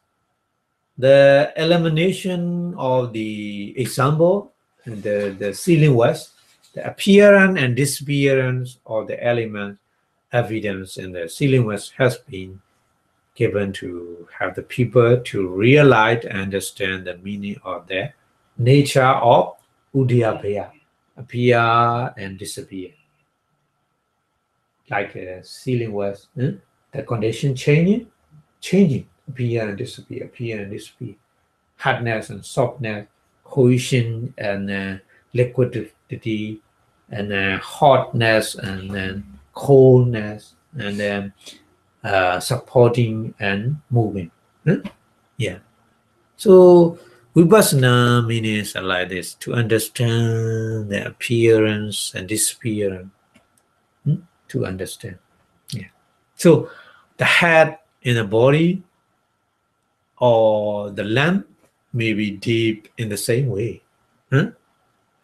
The elimination of the example, the ceiling was the appearance and disappearance of the element evidence in the ceiling was has been given to have the people to realize and understand the meaning of the nature of udayabhaya, appear and disappear. Like the ceiling was, the condition changing, appear and disappear, hardness and softness, cohesion and liquidity, and hotness and then coldness, and then supporting and moving. Yeah. So vipassana means like this, to understand the appearance and disappearance. To understand. Yeah. So the head in the body or the lamp may be deep in the same way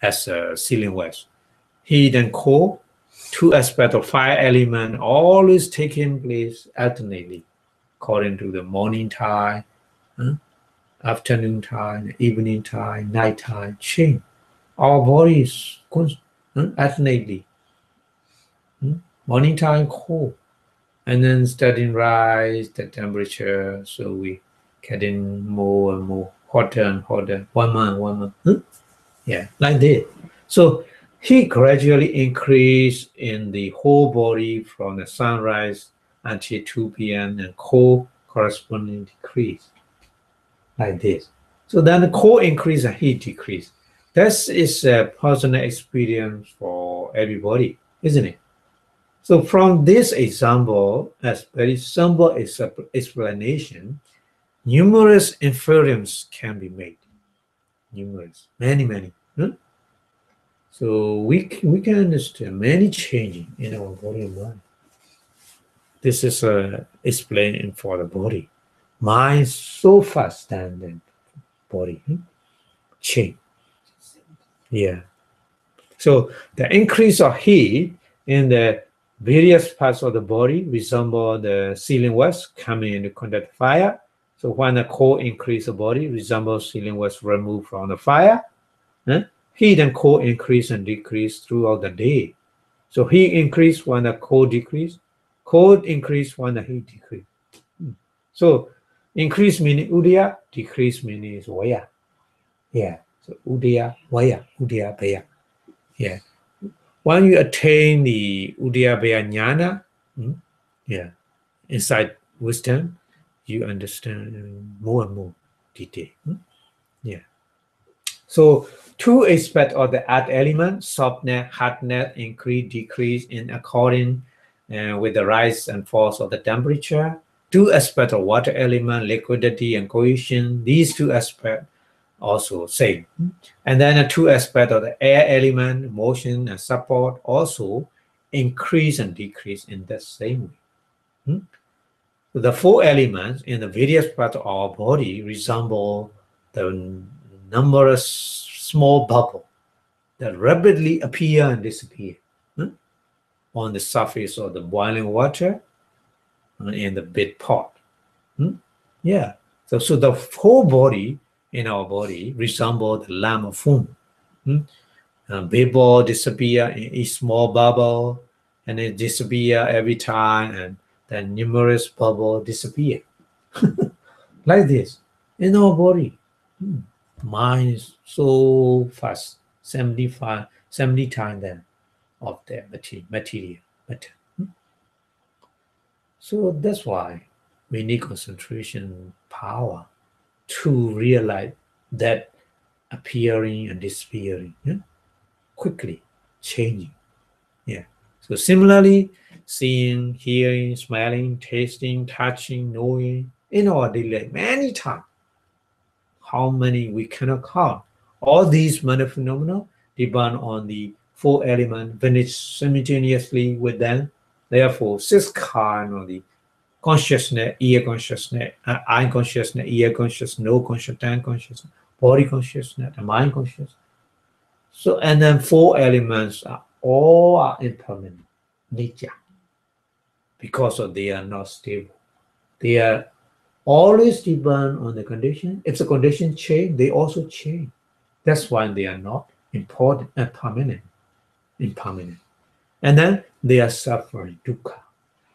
as a ceiling wax. Heat and cold, two aspects of fire element always taking place alternately according to the morning time, afternoon time, evening time, night time change. Our body is alternately. Morning time cold, and then starting rise the temperature, so we getting more and more hotter and hotter, 1 month. Yeah, like this. So heat gradually increase in the whole body from the sunrise until 2 p.m. and cold corresponding decrease like this. So then the cold increase and heat decrease. This is a personal experience for everybody, isn't it? So from this example, as very simple explanation, numerous inferences can be made. Numerous, many. So we can understand many changing in our body and mind. This is explaining for the body. Mind so fast than the body change. Yeah. So the increase of heat in the various parts of the body resemble the ceiling wax coming into contact with fire. So when the cold increase the body resembles ceiling wax removed from the fire. Heat and cold increase and decrease throughout the day. So heat increase when the cold decrease. Cold increase when the heat decrease. So increase meaning udaya, decrease meaning is vaya. Yeah. So udaya, vaya, udaya, bhaya. Yeah. When you attain the udayabhaya jnana, inside wisdom, you understand more and more detail. Yeah. So two aspects of the earth element, softness, hardness, increase, decrease in according with the rise and fall of the temperature. Two aspects of water element, liquidity and cohesion. These two aspects also same. And then the two aspects of the air element, motion and support also increase and decrease in the same way. So the four elements in the various parts of our body resemble the numerous small bubbles that rapidly appear and disappear. on the surface of the boiling water in the big pot. Yeah. So the whole body in our body resembles the lamp of foam. Big ball disappear in each small bubble, and it disappear every time, and then numerous bubbles disappear. Like this in our body. Mind is so fast, 70 times then of the material. So that's why we need concentration power to realize that appearing and disappearing, quickly changing. Yeah. So similarly, seeing, hearing, smelling, tasting, touching, knowing in our daily life many times. How many we cannot count. All these minor phenomena depend on the four elements vanished simultaneously with them. Therefore, six kinds of the consciousness, ear consciousness, eye consciousness, ear consciousness, no consciousness, tongue consciousness, body consciousness, and mind consciousness. So, and then four elements are all impermanent nature because of they are not stable. They are always depend on the condition. If the condition change, they also change. That's why they are not important and permanent. Impermanent. And then they are suffering, dukkha.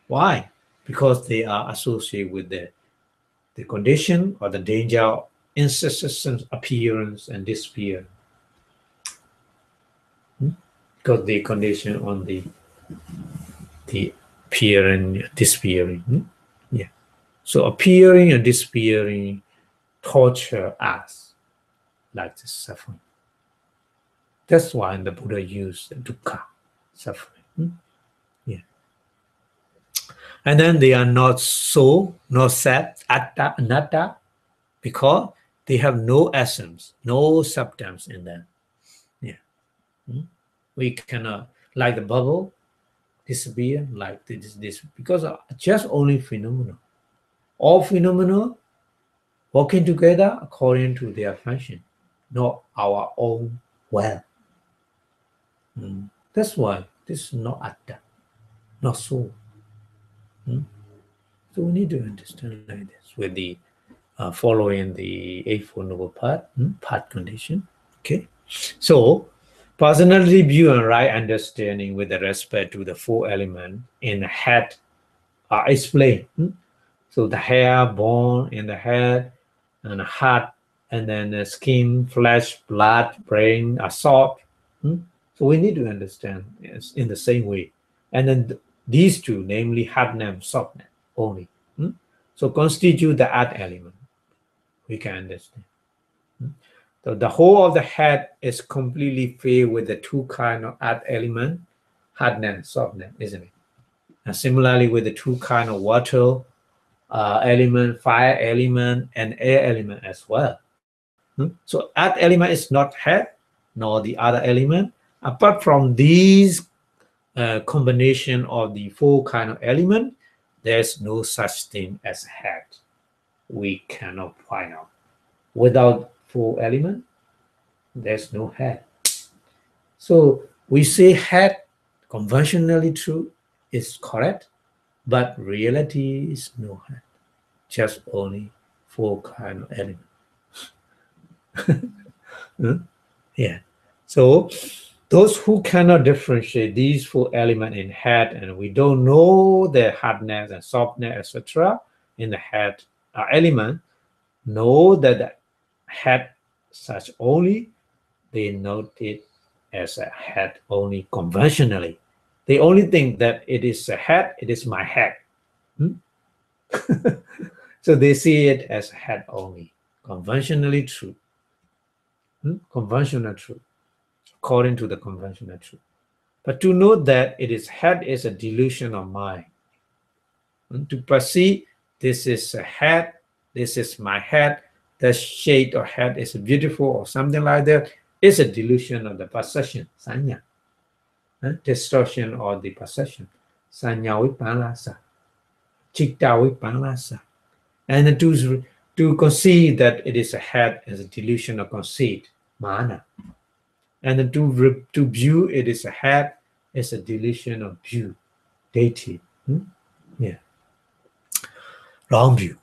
Why? Because they are associated with the condition or the danger of incessant appearance and disappearance. Because the condition on the appearing, disappearing. Yeah. So appearing and disappearing torture us like the suffering. That's why the Buddha used dukkha, suffering. Yeah. And then they are not soul, not set, atta, anatta, because they have no essence, no substance in them. Yeah. We cannot, like the bubble, disappear, like this because just only phenomena. All phenomena working together according to their function, not our own will. That's why this is not atta, not soul. So we need to understand like this with the following the Eightfold Noble Path condition. Okay, so personality view and right understanding with respect to the four elements in the head are explained. So the hair, bone in the head, and the heart, and then the skin, flesh, blood, brain are salt. So we need to understand in the same way. And then these two, namely hardness and softness only. So constitute the earth element. We can understand. So the whole of the head is completely filled with the two kind of earth element, hardness and softness, isn't it? And similarly with the two kind of water element, fire element, and air element as well. So earth element is not head nor the other element. Apart from these combination of the four kind of element, there's no such thing as head. We cannot find out. Without four element, there's no head. So we say head, conventionally true, is correct, but reality is no head. Just only four kind of elements. Yeah. So those who cannot differentiate these four elements in head, and we don't know the hardness and softness, etc., in the head element, know that the head such only, they note it as a head only conventionally. They only think that it is a head, it is my head. So they see it as head only, conventionally true. Conventional truth, according to the conventional truth. But to know that it is head is a delusion of mind. To perceive this is a head, this is my head, the shade or head is beautiful or something like that, is a delusion of the perception, sanya. Distortion of the perception, sanya vipanlasa, chitta vipanlasa. And to conceive that it is a head is a delusion of conceit, mana. And to view it is a head is a delusion of view, deity. Yeah, wrong view.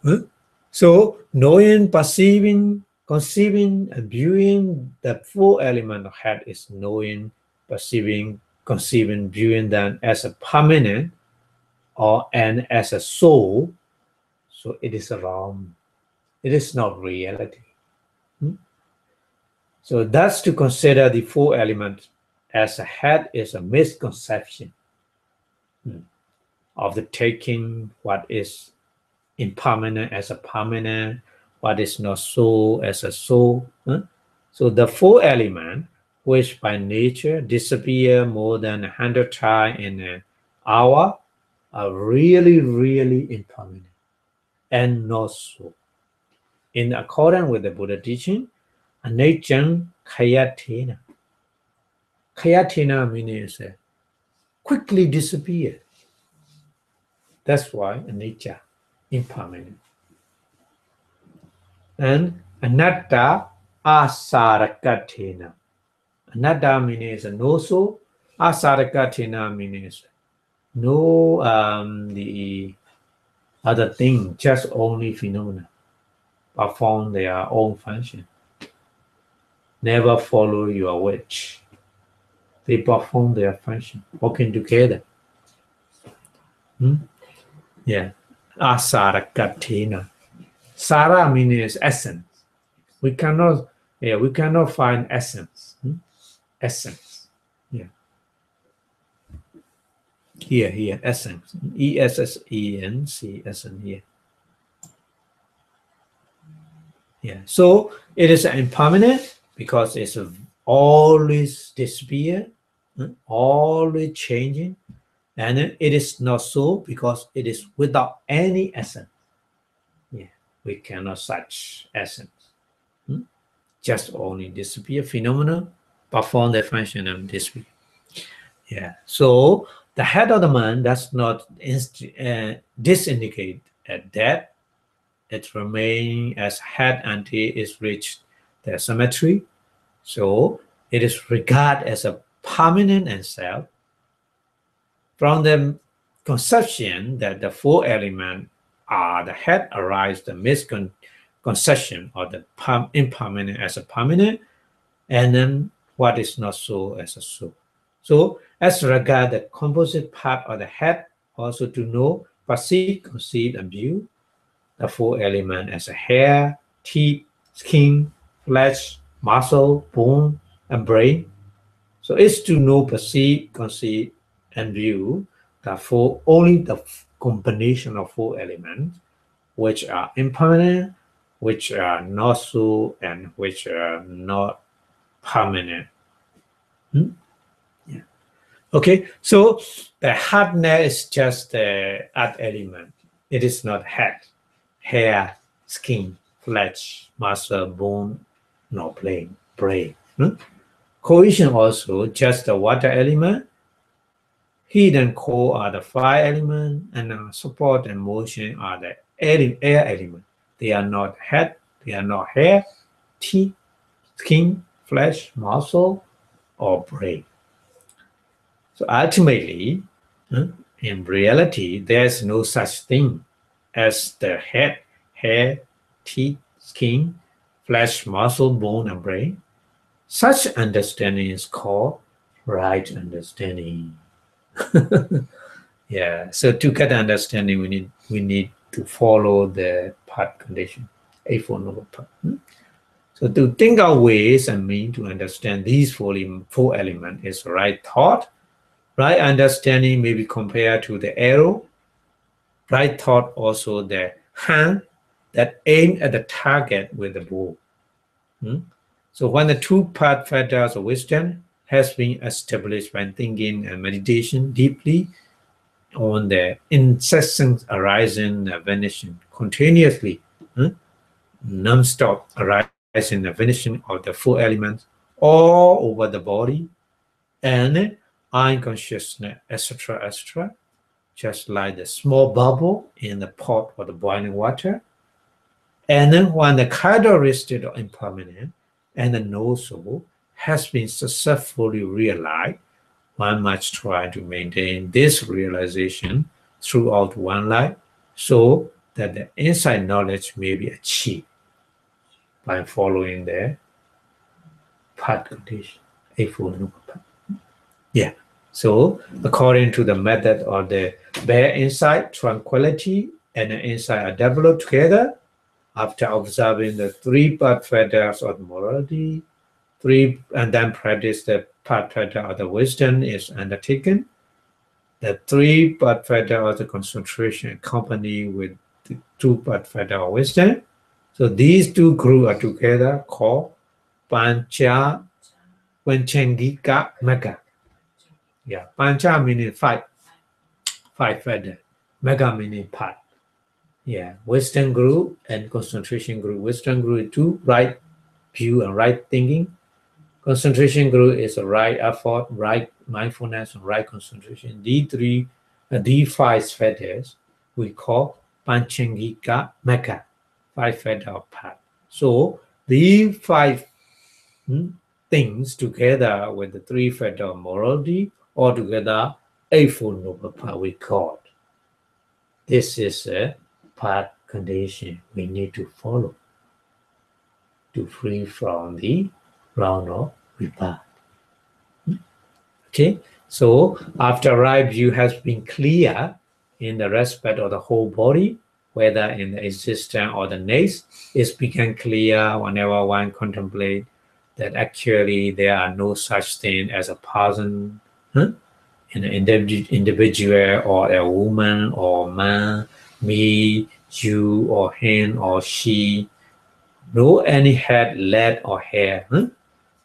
So knowing, perceiving, conceiving, and viewing the four element of head is knowing, perceiving, conceiving, viewing them as a permanent and as a soul. So it is wrong. It is not reality. So thus to consider the four elements as a head is a misconception of the taking what is impermanent as a permanent, what is not so as a soul. So the four elements, which by nature disappear more than 100 times in an hour, are really, really impermanent and not so. In accordance with the Buddha teaching, anicca khayathena. Khayathena means quickly disappear. That's why anicca, impermanent. And anatta asarakathena. Anatta means no so. Asarakathena means no the other thing, just only phenomena perform their own function. Never follow your wish. They perform their function, working together. Yeah. Asarakathena. Sara means essence. We cannot find essence. Essence. Yeah. Here, essence. ESSENC, essence here. Yeah. So it is impermanent because it's always disappear, always changing. And it is not so because it is without any essence. Yeah. We cannot such essence. Just only disappear phenomena, perform their function and disappear. Yeah. So the head of the man does not disindicate that it remains as head until it reached the symmetry. So it is regarded as a permanent and self. From the conception that the four elements are the head arises the misconception of the impermanent as a permanent, and then what is not so as a so. So as regard the composite part of the head, also to know, perceive, conceive, and view the four elements as a hair, teeth, skin, flesh, muscle, bone, and brain. So it's to know, perceive, conceive, and view only the combination of four elements, which are impermanent, which are not so, and which are not permanent. Yeah. Okay, so the hardness is just the earth element. It is not head, hair, skin, flesh, muscle, bone, nor brain. Cohesion also just the water element. Heat and cold are the fire element, and support and motion are the air element. They are not head, they are not hair, teeth, skin, flesh, muscle, or brain. So ultimately, in reality, there is no such thing as the head, hair, teeth, skin, flesh, muscle, bone, and brain. Such understanding is called right understanding. Yeah. So to get understanding, we need to follow the part condition, Eightfold Noble Path. So to think of ways and means to understand these four elements is right thought. Right understanding may be compared to the arrow. Right thought also the hand that aim at the target with the bow. So when the two-part factors of wisdom has been established by thinking and meditation deeply on the incessant arising and vanishing continuously, non-stop arising and vanishing of the four elements all over the body and unconsciousness, etc., etc., just like the small bubble in the pot of the boiling water. And then when the characteristic of impermanent and the no soul has been successfully realized, one must try to maintain this realization throughout one life so that the inside knowledge may be achieved by following the path condition, Eightfold Noble Path. Yeah. So according to the method of the bare insight, tranquility, and the insight are developed together after observing the three path fetters of morality, and then practice the path fetter of the wisdom is undertaken. The three path fetter of the concentration accompanied with the two path fetter of wisdom. So these two groups are together called Pancha Panchangika Mega. Yeah, Pancha meaning five feather, Mega meaning path. Yeah, wisdom group and concentration group. Wisdom group is two, right view and right thinking. Concentration group is a right effort, right mindfulness, and right concentration. These five feathers we call Panchangika Mega, five feather of path. So these five things together with the three feather of morality, all together, Eightfold Noble Path we call. This is a path condition we need to follow to free from the round of rebirth. Okay, so after right view has been clear in the respect of the whole body, whether in the existence or the next, it's become clear whenever one contemplates that actually there are no such thing as a person, an individual or a woman or man, me, you or him or she, no any head, leg or hair.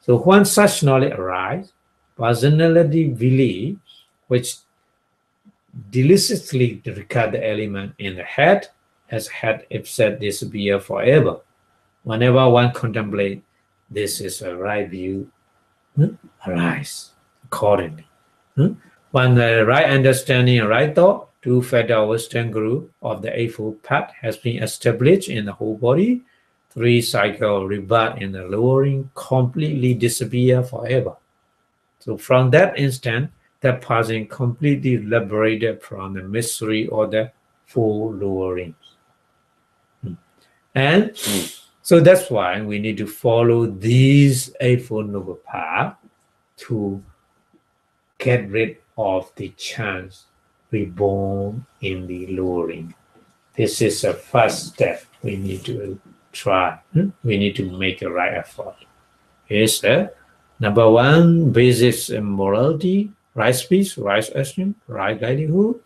So when such knowledge arises, personality belief, which deliciously regard the element in the head as head if said disappear forever. Whenever one contemplates, this is a right view arise accordingly. When the right understanding and right thought, two feather wisdom group of the Eightfold Path has been established in the whole body, three cycle rebirth in the lowering completely disappear forever. So from that instant, that person completely liberated from the mystery or the four lowerings. And so that's why we need to follow these Eightfold Noble Path to get rid of the chance reborn in the lowering. This is a first step we need to try. We need to make a right effort. Here's number one, basics in morality, right speech, right action, right livelihood.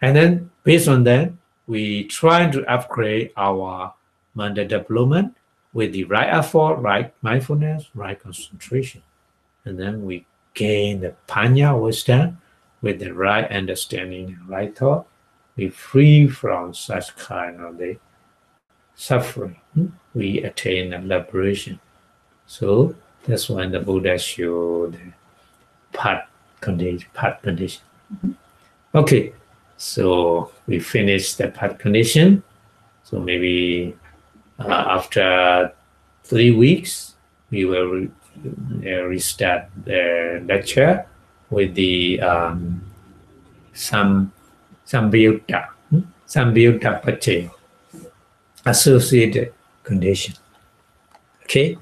And then based on that, we try to upgrade our mental development with the right effort, right mindfulness, right concentration. And then we gain the panya wisdom with the right understanding and right thought. We free from such kind of the suffering. We attain the liberation. So that's when the Buddha showed the path condition. Okay, so we finished the path condition. So maybe after 3 weeks, we will restart the lecture with the Sambayutta Pache associated condition. Okay.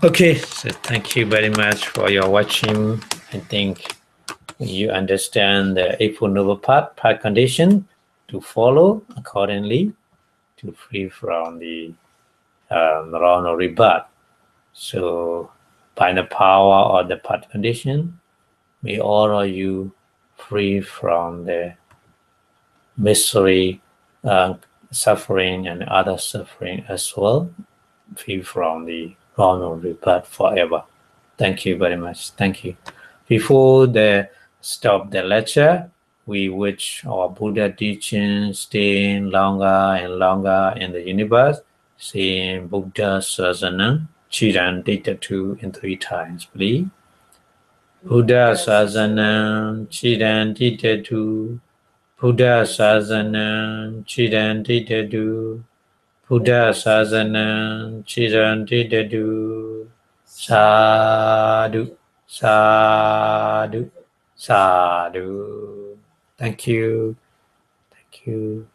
Okay, so thank you very much for your watching. I think you understand the Eightfold Noble Path condition to follow accordingly to free from the round of rebirth. So by the power of the path condition, may all of you free from the misery, suffering, and other suffering as well, free from the round of rebirth forever. Thank you very much. Thank you. Before the stop the lecture, we wish our Buddha teaching staying longer and longer in the universe, saying Buddha Sasana, Chiran Data 2 in 3 times, please. Buddha Sasana, Chiran Data 2, Buddha Sasana, Chiran Data 2, Buddha Sasana, Chiran Data 2, Sadhu, Sadhu. Sadhu. Thank you. Thank you.